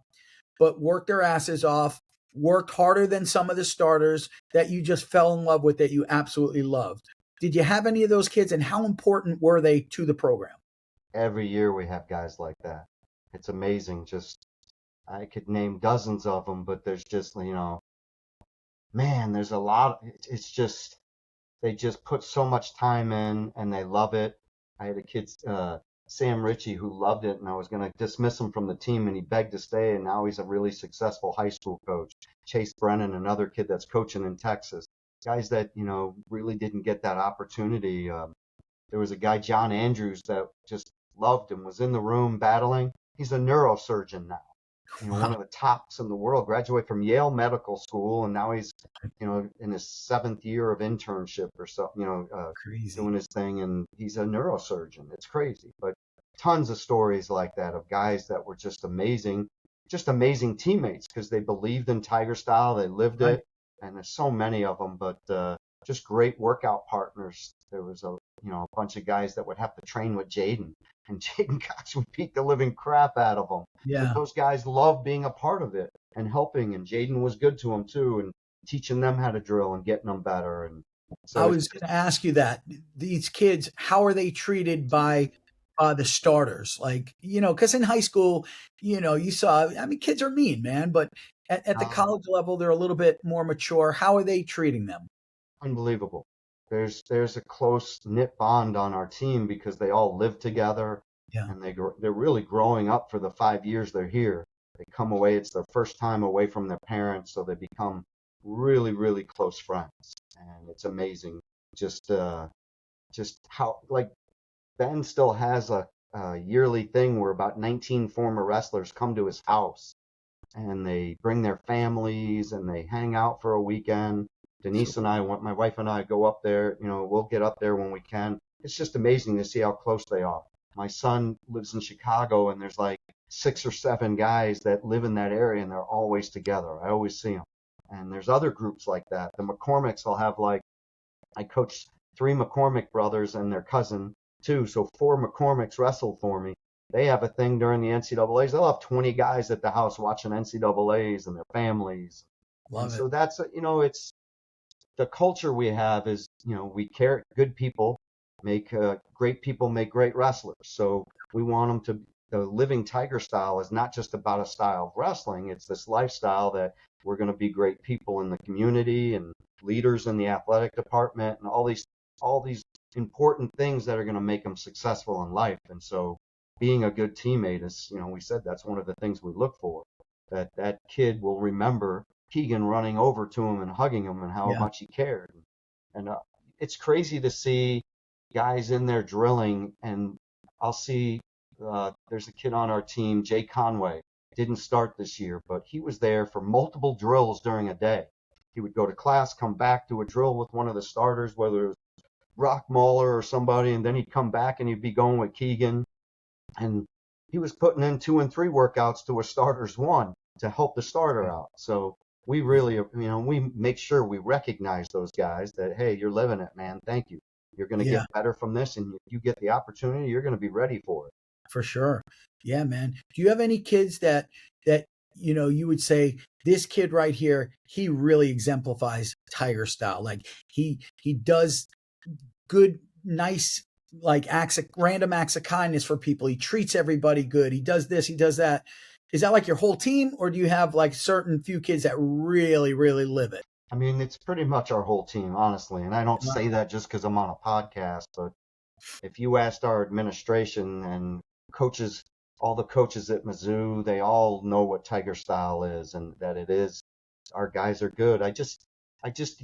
but worked their asses off, worked harder than some of the starters that you just fell in love with, that you absolutely loved. Did you have any of those kids, and how important were they to the program? Every year we have guys like that. It's amazing. I could name dozens of them, but there's just, man, there's a lot. It's just, they just put so much time in and they love it. I had a kid, Sam Ritchie, who loved it, and I was going to dismiss him from the team, and he begged to stay, and now he's a really successful high school coach. Chase Brennan, another kid that's coaching in Texas. Guys that, really didn't get that opportunity. There was a guy, John Andrews, that just loved him, was in the room battling. He's a neurosurgeon now. One of the tops in the world, graduated from Yale Medical School, and now he's, in his 7th year of internship or so, doing his thing, and he's a neurosurgeon. It's crazy, but tons of stories like that of guys that were just amazing teammates because they believed in Tiger style, they lived it, and there's so many of them, but just great workout partners. There was a bunch of guys that would have to train with Jaden, and Jaden Cox would beat the living crap out of them. Yeah. But those guys loved being a part of it and helping, and Jaden was good to them too, and teaching them how to drill and getting them better. And so I was going to ask you that. These kids, how are they treated by the starters? Because in high school, you saw, kids are mean, man, but at the college level, they're a little bit more mature. How are they treating them? Unbelievable. There's a close knit bond on our team because they all live together, and they're really growing up for the 5 years they're here. They come away, it's their first time away from their parents, so they become really, really close friends, and it's amazing just how, like, Ben still has a yearly thing where about 19 former wrestlers come to his house, and they bring their families and they hang out for a weekend. Denise and I, my wife and I, go up there. We'll get up there when we can. It's just amazing to see how close they are. My son lives in Chicago, and there's like 6 or 7 guys that live in that area, and they're always together. I always see them. And there's other groups like that. The McCormicks will have, I coached 3 McCormick brothers and their cousin too, so 4 McCormicks wrestled for me. They have a thing during the NCAAs. They'll have 20 guys at the house watching NCAAs and their families. Love it. So that's, it's the culture we have is, we care. Good people make great people make great wrestlers. So we want them the living Tiger style is not just about a style of wrestling. It's this lifestyle that we're going to be great people in the community and leaders in the athletic department and all these important things that are going to make them successful in life. And so being a good teammate is, we said that's one of the things we look for, that kid will remember Keegan running over to him and hugging him and how much he cared. And it's crazy to see guys in there drilling, and I'll see there's a kid on our team, Jay Conway, didn't start this year, but he was there for multiple drills during a day. He would go to class, come back to a drill with one of the starters, whether it was Brock Mahler or somebody, and then he'd come back and he'd be going with Keegan. and he was putting in 2 and 3 workouts to a starter's 1 to help the starter out. So we really, we make sure we recognize those guys that, hey, you're living it, man. Thank you. You're going to Yeah, get better from this, and if you get the opportunity, you're going to be ready for it. for sure. Yeah, man. Do you have any kids that you would say this kid right here, he really exemplifies Tiger style? Like he does good, nice, like random acts of kindness for people. He treats everybody good. He does this, he does that. Is that like your whole team, or do you have like certain few kids that really, really live it? I mean, it's pretty much our whole team, honestly. And I don't say Wow. that just because I'm on a podcast, but if you asked our administration and coaches, all the coaches at Mizzou, they all know what Tiger style is and that it is. Our guys are good. I just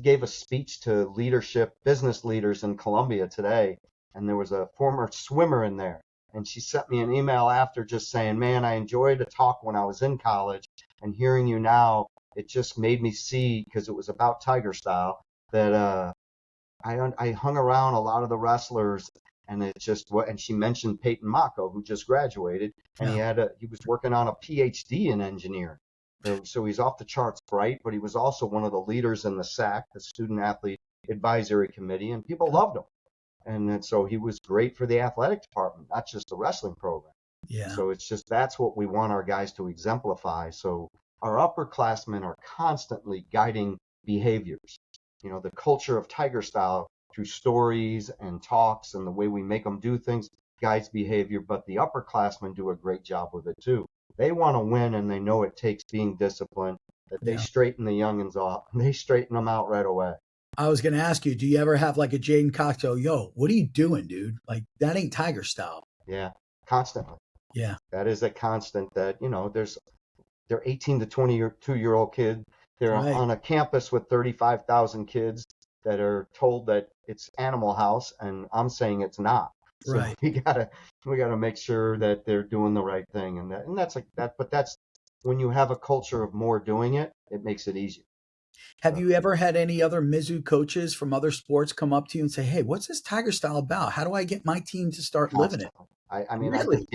gave a speech to leadership, business leaders in Columbia today, and there was a former swimmer in there. And she sent me an email after just saying, man, I enjoyed a talk when I was in college, and hearing you now, it just made me see, because it was about Tiger style, that I hung around a lot of the wrestlers, and it just what. And she mentioned Peyton Mako, who just graduated, and Yeah. he was working on a PhD in engineering. So he's off the charts bright, but he was also one of the leaders in the SAC, the Student Athlete Advisory Committee, and people loved him. And then, so he was great for the athletic department, not just the wrestling program. Yeah. So it's just that's what we want our guys to exemplify. So our upperclassmen are constantly guiding behaviors. The culture of Tiger style through stories and talks and the way we make them do things guides behavior, but the upperclassmen do a great job with it too. They want to win, and they know it takes being disciplined, that they Yeah. straighten the youngins off. They straighten them out right away. I was going to ask you, do you ever have like a Jaden Cox go, yo, what are you doing, dude? Like, that ain't Tiger style. Yeah, constantly. Yeah. That is a constant that, they're 18 to 22-year-old kid. They're Right. on a campus with 35,000 kids that are told that it's Animal House, and I'm saying it's not. So Right. we gotta make sure that they're doing the right thing, and that's like that. But that's when you have a culture of more doing it, it makes it easier. Have So you ever had any other Mizzou coaches from other sports come up to you and say, hey, what's this Tiger style about? How do I get my team to start living it? constantly. I mean, Really?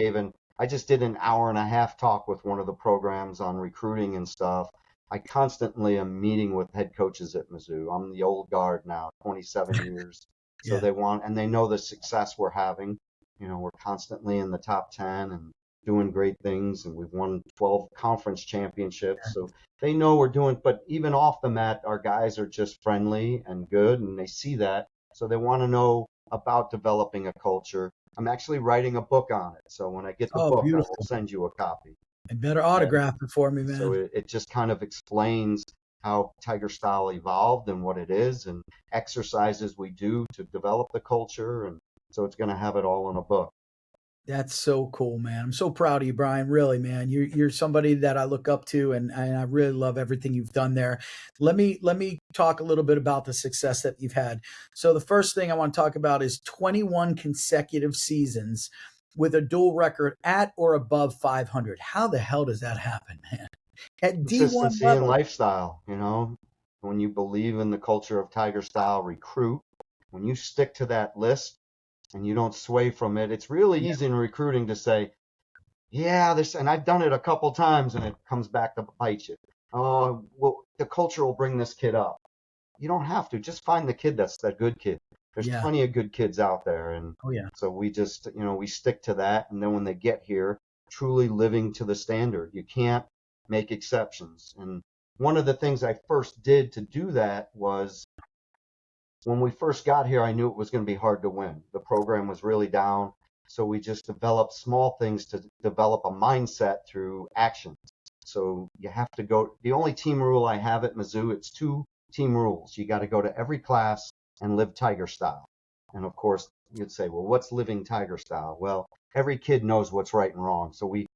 I just did an hour and a half talk with one of the programs on recruiting and stuff. I constantly am meeting with head coaches at Mizzou. I'm the old guard now, 27 years. So Yeah. and they know the success we're having. We're constantly in the top 10 and doing great things, and we've won 12 conference championships. So they know we're doing, but even off the mat, our guys are just friendly and good, and they see that. So they want to know about developing a culture. I'm actually writing a book on it. So when I get the Oh, book, I will beautiful. send you a copy. And better And autograph it for me, so man. it just kind of explains how Tiger style evolved and what it is, and exercises we do to develop the culture. And so it's going to have it all in a book. That's so cool, man. I'm so proud of you, Brian. Really, man. You're somebody that I look up to, and I really love everything you've done there. Let me talk a little bit about the success that you've had. So the first thing I want to talk about is 21 consecutive seasons with a dual record at or above 500. How the hell does that happen, man? At D1 Consistency and level. lifestyle, when you believe in the culture of Tiger style, recruit, when you stick to that list and you don't sway from it, it's really Yeah. easy in recruiting to say, yeah, and I've done it a couple times, and it comes back to bite you. Oh, well, the culture will bring this kid up. You don't have to. Just find the kid that's that good kid. There's Yeah. plenty of good kids out there, and Oh yeah. so we just, we stick to that, and then when they get here, truly living to the standard. You can't make exceptions. And one of the things I first did to do that was when we first got here, I knew it was going to be hard to win. The program was really down. So we just developed small things to develop a mindset through action. So you have to go. The only team rule I have at Mizzou, it's 2 team rules. You got to go to every class and live Tiger style. And of course, you'd say, well, what's living Tiger style? Well, every kid knows what's right and wrong. So we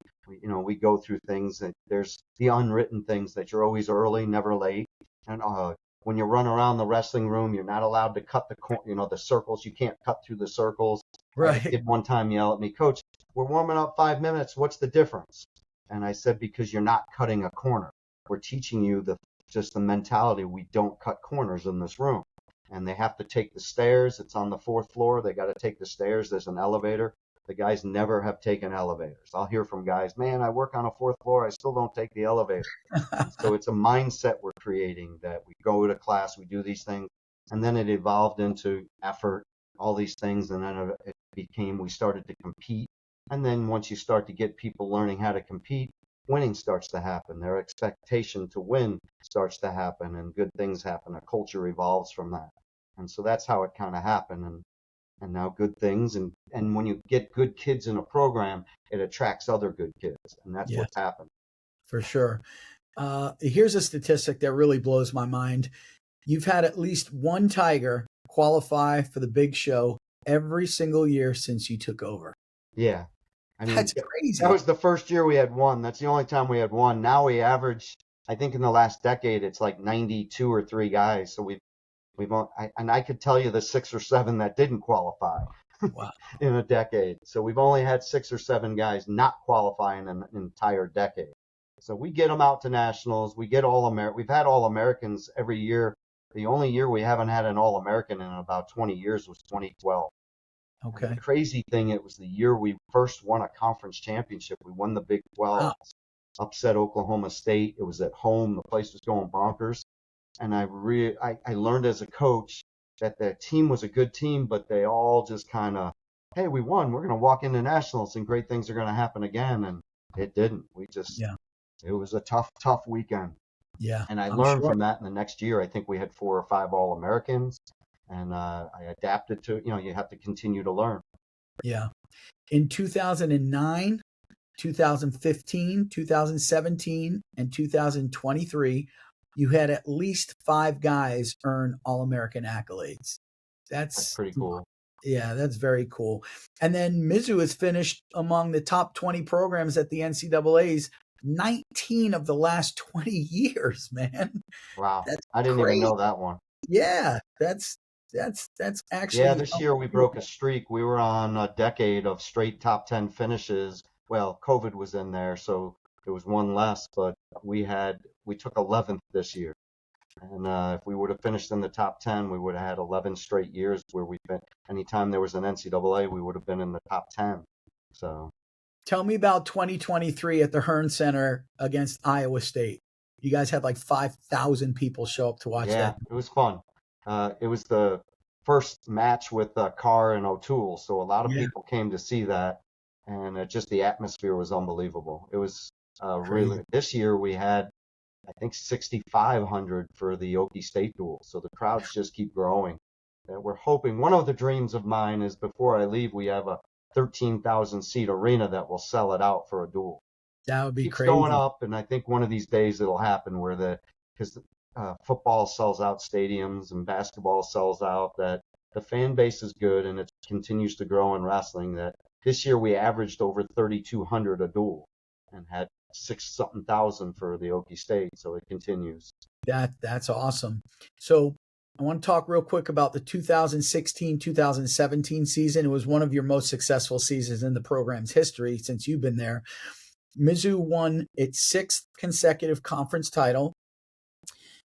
go through things that there's the unwritten things that you're always early, never late. And when you run around the wrestling room, you're not allowed to cut the circles. You can't cut through the circles. I had a Right. kid one time yell at me, Coach, we're warming up 5 minutes. What's the difference? And I said, because you're not cutting a corner. We're teaching you just the mentality. We don't cut corners in this room. And they have to take the stairs. It's on the 4th floor. They got to take the stairs. There's an elevator. the guys never have taken elevators. I'll hear from guys, man, I work on a 4th floor, I still don't take the elevator. So it's a mindset we're creating that we go to class, we do these things, and then it evolved into effort, all these things, and then it became, we started to compete. And then once you start to get people learning how to compete, winning starts to happen. Their expectation to win starts to happen, and good things happen. A culture evolves from that. And so that's how it kind of happened. And now good things. And when you get good kids in a program, it attracts other good kids. And that's what's happened. For sure. Here's a statistic that really blows my mind. You've had at least one Tiger qualify for the big show every single year since you took over. Yeah. I mean, that's crazy. That was the first year we had one. That's the only time we had one. Now we average, I think in the last decade, it's like 92 or 3 guys. So I could tell you the 6 or 7 that didn't qualify. Wow. In a decade. So we've only had 6 or 7 guys not qualify in an entire decade. So we get them out to nationals. We get We've had All-Americans every year. The only year we haven't had an All-American in about 20 years was 2012. Okay. And the crazy thing, it was the year we first won a conference championship. We won the Big 12, wow. Upset Oklahoma State. It was at home. The place was going bonkers. And I learned as a coach that the team was a good team, but they all just kind of, hey, we won. We're going to walk into nationals and great things are going to happen again. And it didn't. It was a tough weekend. Yeah. And I learned from that. In the next year, I think we had 4 or 5 All-Americans. And I adapted to, you have to continue to learn. Yeah. In 2009, 2015, 2017, and 2023, you had at least 5 guys earn All-American accolades. That's pretty cool. Yeah, that's very cool. And then Mizzou has finished among the top 20 programs at the NCAA's 19 of the last 20 years, man. Wow. That's I didn't even know that one. Yeah, that's actually. Yeah, this year we broke a streak. We were on a decade of straight top 10 finishes. Well, COVID was in there, so it was one less, but we took 11th this year. And if we would have finished in the top 10, we would have had 11 straight years where we've been, anytime there was an NCAA, we would have been in the top 10. So tell me about 2023 at the Hearn Center against Iowa State. You guys had like 5,000 people show up to watch that. Yeah, it was fun. It was the first match with Carr and O'Toole, so a lot of people came to see that, and just the atmosphere was unbelievable. It was really, this year we had, I think, 6,500 for the Okie State duel, so the crowds just keep growing. We're hoping, one of the dreams of mine is before I leave, we have a 13,000 seat arena that will sell it out for a duel. That would be Keeps crazy. going up, and I think one of these days it'll happen where because football sells out stadiums and basketball sells out, that the fan base is good and it continues to grow in wrestling. That this year we averaged over 3,200 a duel and had 6-something thousand for the Okie State, so it continues. That's awesome. So I want to talk real quick about the 2016-2017 season. It was one of your most successful seasons in the program's history since you've been there. Mizzou won its 6th consecutive conference title,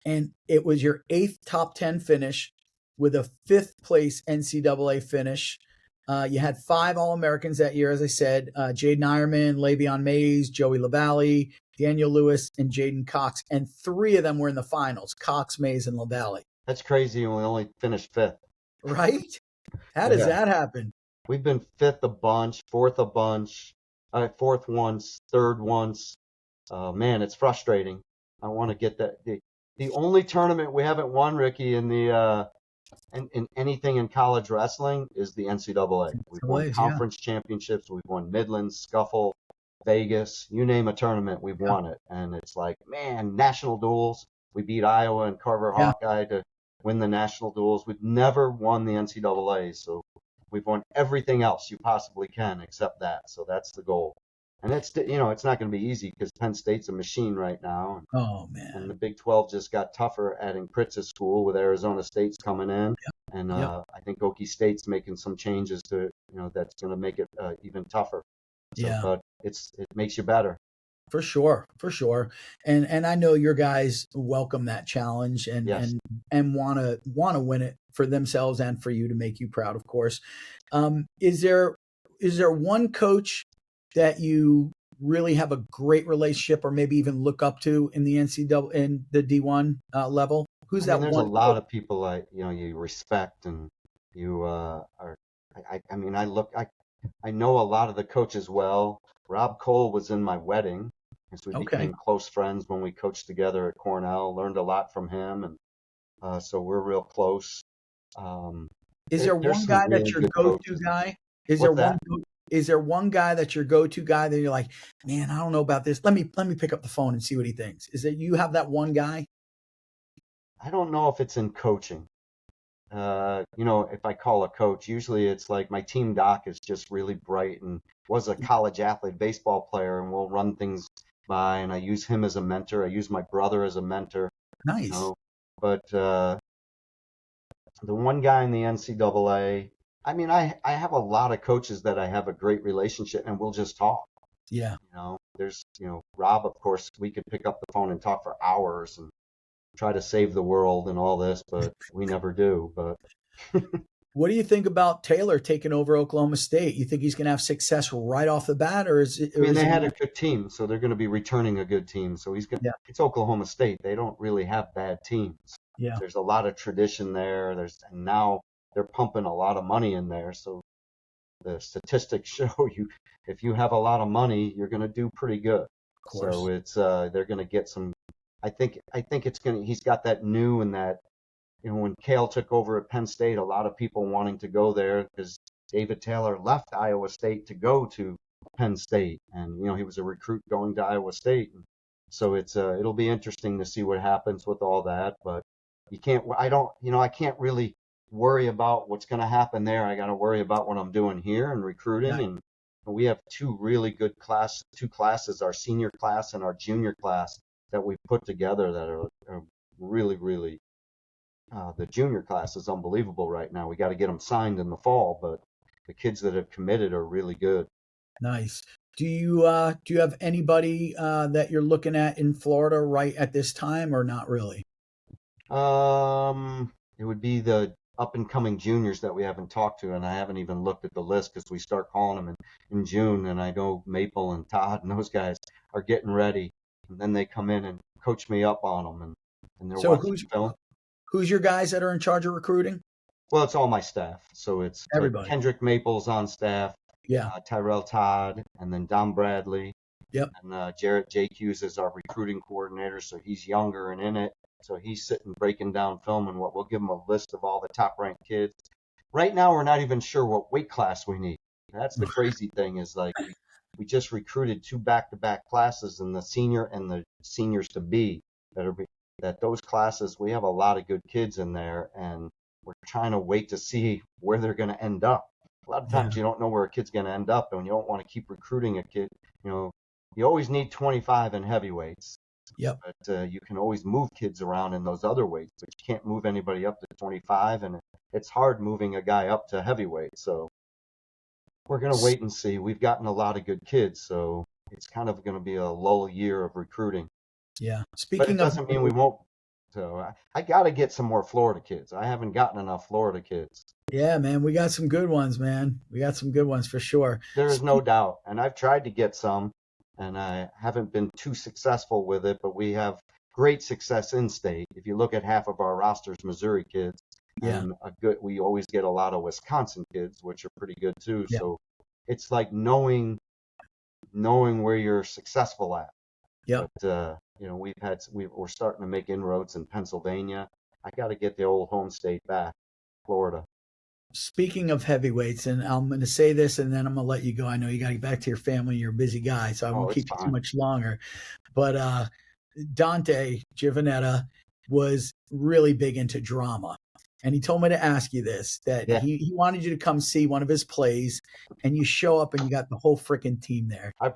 and it was your 8th top 10 finish with a 5th place NCAA finish. You had 5 All-Americans that year, as I said, Jaden Ironman, Le'Veon Mays, Joey LaValle, Daniel Lewis, and Jaden Cox, and 3 of them were in the finals, Cox, Mays, and LaValle. That's crazy, and we only finished 5th. Right? How does that happen? We've been 5th a bunch, 4th a bunch, 4th once, 3rd once. Man, it's frustrating. I want to get that. The only tournament we haven't won, Ricky, in anything in college wrestling is the NCAA. We've won conference championships. We've won Midlands, Scuffle, Vegas. You name a tournament, we've won it. And it's like, man, national duels. We beat Iowa and Carver Hawkeye to win the national duels. We've never won the NCAA. So we've won everything else you possibly can except that. So that's the goal. And it's not going to be easy because Penn State's a machine right now. Oh, man. And the Big 12 just got tougher, adding Pritz's school with Arizona State's coming in. And I think Okie State's making some changes to, that's going to make it even tougher. So, but it makes you better. For sure. And I know your guys welcome that challenge and want to win it for themselves and for you to make you proud, of course. Is there is there one coach that you really have a great relationship or maybe even look up to in the NCAA in the D1 level? Who's I mean, that there's a one lot coach? of people you respect, and you are. I mean, I know a lot of the coaches well. Rob Cole was in my wedding, and so we Okay. became close friends when we coached together at Cornell. Learned a lot from him, and so we're real close. Um, Is there there's one some guy that's really your good go-to coaches. guy? Is there What's one that? go- is there one guy that's your go-to guy that you're like, man, I don't know about this. Let me pick up the phone and see what he thinks. Is that you have that one guy? I don't know if it's in coaching. If I call a coach, usually it's like my team doc is just really bright and was a college athlete, baseball player, and we'll run things by, and I use him as a mentor. I use my brother as a mentor, you Nice. know. But the one guy in the NCAA, I mean, I have a lot of coaches that I have a great relationship, and we'll just talk. Yeah. There's, Rob, of course, we could pick up the phone and talk for hours and try to save the world and all this, but we never do. But What do you think about Taylor taking over Oklahoma State? You think he's going to have success right off the bat, or is it? I Or mean, is they it? had a good team, so they're going to be returning a good team. So Yeah. it's Oklahoma State. They don't really have bad teams. Yeah. There's a lot of tradition there. And now they're pumping a lot of money in there. So the statistics show if you have a lot of money, you're going to do pretty good. Of course. So they're going to get some. I think he's got that new and that. When Cale took over at Penn State, a lot of people wanting to go there because David Taylor left Iowa State to go to Penn State, and he was a recruit going to Iowa State. So it'll be interesting to see what happens with all that. But I can't really worry about what's going to happen there. I got to worry about what I'm doing here and recruiting, Yeah. and we have two really good two classes, our senior class and our junior class that we put together that are really, really. The junior class is unbelievable right now. We got to get them signed in the fall, but the kids that have committed are really good. Nice. Do you have anybody that you're looking at in Florida right at this time, or not really? It would be the up and coming juniors that we haven't talked to, and I haven't even looked at the list because we start calling them in June, and I know Maple and Todd and those guys are getting ready, and then they come in and coach me up on them, and they're So watching film. who's your guys that are in charge of recruiting? Well, it's all my staff. So it's Everybody. Kendrick Maples on staff, Yeah. Tyrell Todd, and then Don Bradley. Yep. And Jarrett JQs is our recruiting coordinator, so he's younger and in it. So he's sitting breaking down film and we'll give him a list of all the top ranked kids. Right now, we're not even sure what weight class we need. That's the crazy thing is like we just recruited 2 back-to-back classes and the senior and the seniors to be that those classes, we have a lot of good kids in there, and we're trying to wait to see where they're going to end up. A lot of times you don't know where a kid's going to end up, and you don't want to keep recruiting a kid. You always need 25 in heavyweights. Yep. But you can always move kids around in those other weights, but you can't move anybody up to 25, and it's hard moving a guy up to heavyweight. So we're going to wait and see. We've gotten a lot of good kids, so it's kind of going to be a lull year of recruiting. Yeah. But it doesn't mean we won't. So I got to get some more Florida kids. I haven't gotten enough Florida kids. Yeah, man, we got some good ones, man. We got some good ones for sure. There is no doubt. And I've tried to get some, and I haven't been too successful with it, but we have great success in state. If you look at half of our rosters, Missouri kids, and we always get a lot of Wisconsin kids, which are pretty good too. Yeah. So it's like knowing where you're successful at. Yeah. But we're starting to make inroads in Pennsylvania. I got to get the old home state back, Florida. Speaking of heavyweights, and I'm going to say this, and then I'm going to let you go. I know you got to get back to your family. You're a busy guy, so I won't keep you too much longer. But Dante Giovanetta was really big into drama. And he told me to ask you this, that he wanted you to come see one of his plays, and you show up and you got the whole freaking team there. I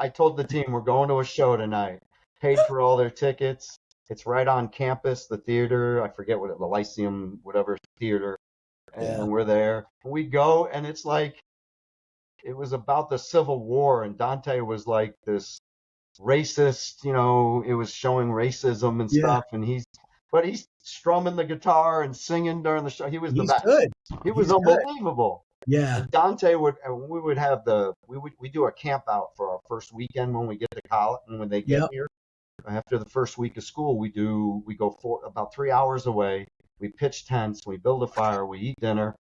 told the team we're going to a show tonight. Paid for all their tickets. It's right on campus, the theater. I forget the Lyceum, whatever theater. And we're there. We go, and it's like it was about the Civil War, and Dante was like this racist, it was showing racism and stuff, and he's strumming the guitar and singing during the show. He was the best. Good. He was unbelievable. Yeah. And Dante we do a camp out for our first weekend when we get to college and when they get Yep. here. After the first week of school, we go for about 3 hours away. We pitch tents, we build a fire, we eat dinner,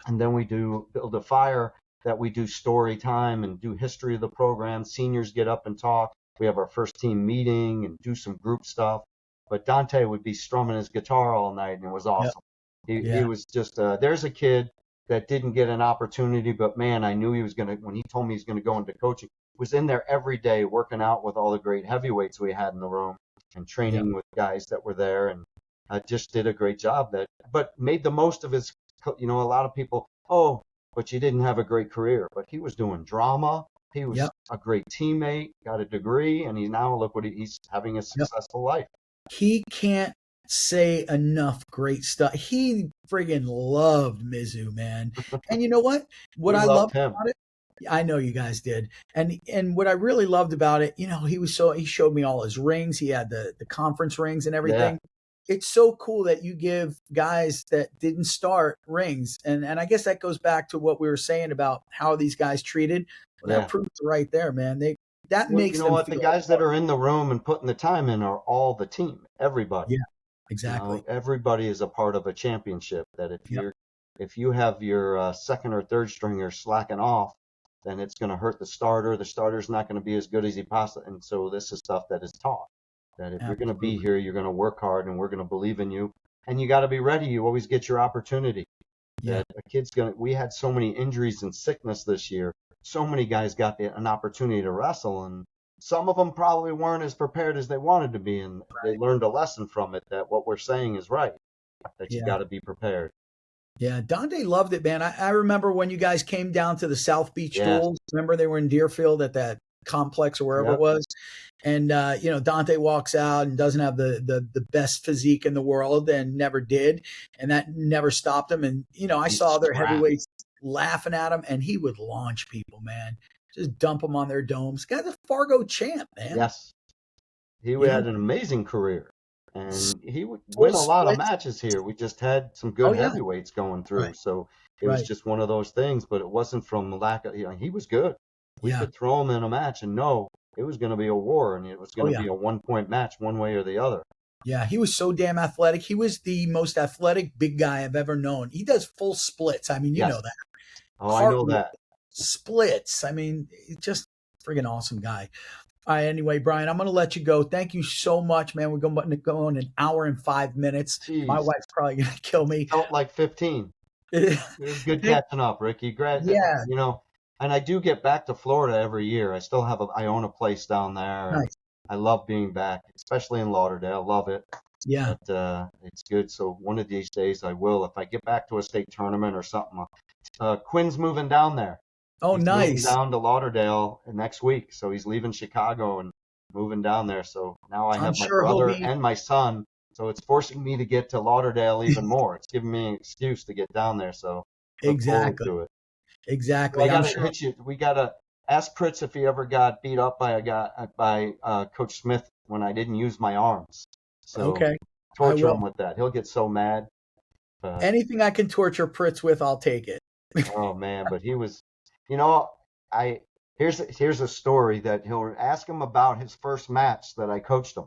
and then we build a fire that we do story time and do history of the program. Seniors get up and talk. We have our first team meeting and do some group stuff. But Dante would be strumming his guitar all night, and it was awesome. Yep. He was just there's a kid that didn't get an opportunity, but man, I knew he was gonna when he told me he's gonna go into coaching. Was in there every day working out with all the great heavyweights we had in the room and training with guys that were there, and just did a great job but made the most of his. A lot of people, but you didn't have a great career. But he was doing drama. He was a great teammate, got a degree, and look what he's having a successful life. He can't say enough great stuff. He friggin' loved Mizzou, man. And you know what? What I loved about it, I know you guys did. And what I really loved about it, he showed me all his rings. He had the conference rings and everything. Yeah. It's so cool that you give guys that didn't start rings. And I guess that goes back to what we were saying about how these guys treated. Well, that proves right there, man. Makes them the guys that are in the room and putting the time in are all the team, everybody. Yeah, exactly. Everybody is a part of a championship. That if you have your second or third stringer slacking off, then it's going to hurt the starter. The starter's not going to be as good as he possibly. And so this is stuff that is taught. That if you're going to be here, you're going to work hard, and we're going to believe in you. And you got to be ready. You always get your opportunity. Yeah. We had so many injuries and sickness this year. So many guys got an opportunity to wrestle, and some of them probably weren't as prepared as they wanted to be, and they learned a lesson from it that what we're saying is right, that you got to be prepared. Yeah, Dante loved it, man. I remember when you guys came down to the South Beach duels. Remember they were in Deerfield at that complex or wherever it was. And, Dante walks out and doesn't have the best physique in the world and never did. And that never stopped him. And, I saw other heavyweights laughing at him, and he would launch people, man. Just dump them on their domes. Guy's a Fargo champ, man. Yes. He had an amazing career. And he would win a lot of matches here. We just had some good heavyweights going through. Right. So it was just one of those things, but it wasn't from lack of, he was good. We could throw him in a match and know it was going to be a war, and it was going to be a 1-point match one way or the other. Yeah, he was so damn athletic. He was the most athletic big guy I've ever known. He does full splits. I mean, you know that. Oh, I know that. Splits. I mean, just friggin' awesome guy. All right, anyway, Brian, I'm going to let you go. Thank you so much, man. We're going to go in an hour and 5 minutes. Jeez. My wife's probably going to kill me. Felt like 15. It was good catching up, Ricky. And I do get back to Florida every year. I still I own a place down there. Nice. I love being back, especially in Lauderdale. Love it. Yeah. But it's good. So one of these days I will. If I get back to a state tournament or something. Quinn's moving down there. Oh, he's nice. Moving down to Lauderdale next week. So he's leaving Chicago and moving down there. So now I have my brother and my son. So it's forcing me to get to Lauderdale even more. It's giving me an excuse to get down there. So exactly. To it. Exactly. So we gotta ask Pritz if he ever got beat up by Coach Smith when I didn't use my arms. So torture him with that. He'll get so mad. Anything I can torture Pritz with, I'll take it. Oh man, but he was, here's a story that he'll ask him about his first match that I coached him.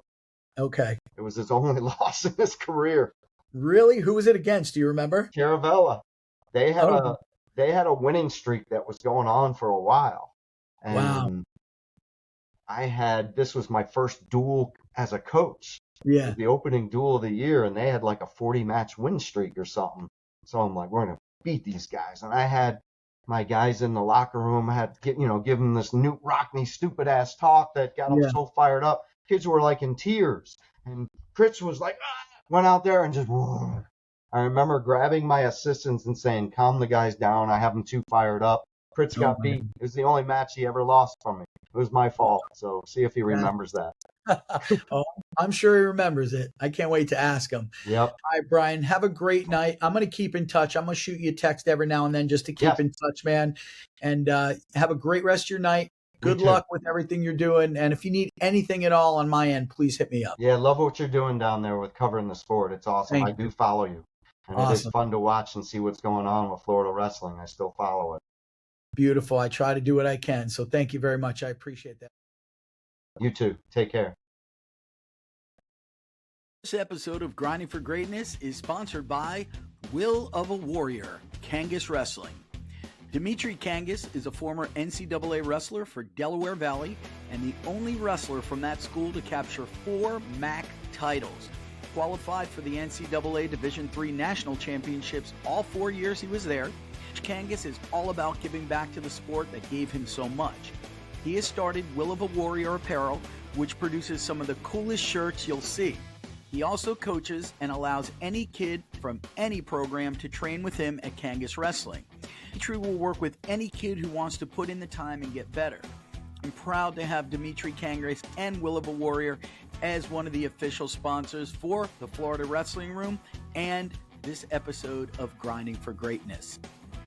Okay. It was his only loss in his career. Really? Who was it against? Do you remember? Caravella. They had a winning streak that was going on for a while. And this was my first duel as a coach. Yeah. The opening duel of the year, and they had like a 40-match win streak or something. So I'm like, we're going to beat these guys. And I had my guys in the locker room, give them this Newt Rockney stupid-ass talk that got them so fired up. Kids were like in tears. And Pritz was like, went out there and just, whoa. I remember grabbing my assistants and saying, calm the guys down. I have them too fired up. Pritz got beat. It was the only match he ever lost from me. It was my fault. So see if he remembers that. Oh, I'm sure he remembers it. I can't wait to ask him. Yep. All right, Brian, have a great night. I'm going to keep in touch. I'm going to shoot you a text every now and then just to keep in touch, man. And have a great rest of your night. Good luck with everything you're doing. And if you need anything at all on my end, please hit me up. Yeah, love what you're doing down there with covering the sport. It's awesome. I do follow you. And Awesome. It is fun to watch and see what's going on with Florida wrestling. I still follow it. Beautiful. I try to do what I can. So thank you very much. I appreciate that. You too. Take care. This episode of Grinding for Greatness is sponsored by Will of a Warrior, Kangas Wrestling. Dimitri Kangas is a former NCAA wrestler for Delaware Valley and the only wrestler from that school to capture 4 MAC titles. Qualified for the NCAA Division III National Championships all 4 years he was there. Kangas is all about giving back to the sport that gave him so much. He has started Will of a Warrior Apparel, which produces some of the coolest shirts you'll see. He also coaches and allows any kid from any program to train with him at Kangas Wrestling. Dimitri will work with any kid who wants to put in the time and get better. I'm proud to have Dimitri Kangas and Will of a Warrior as one of the official sponsors for the Florida Wrestling Room and this episode of Grinding for Greatness.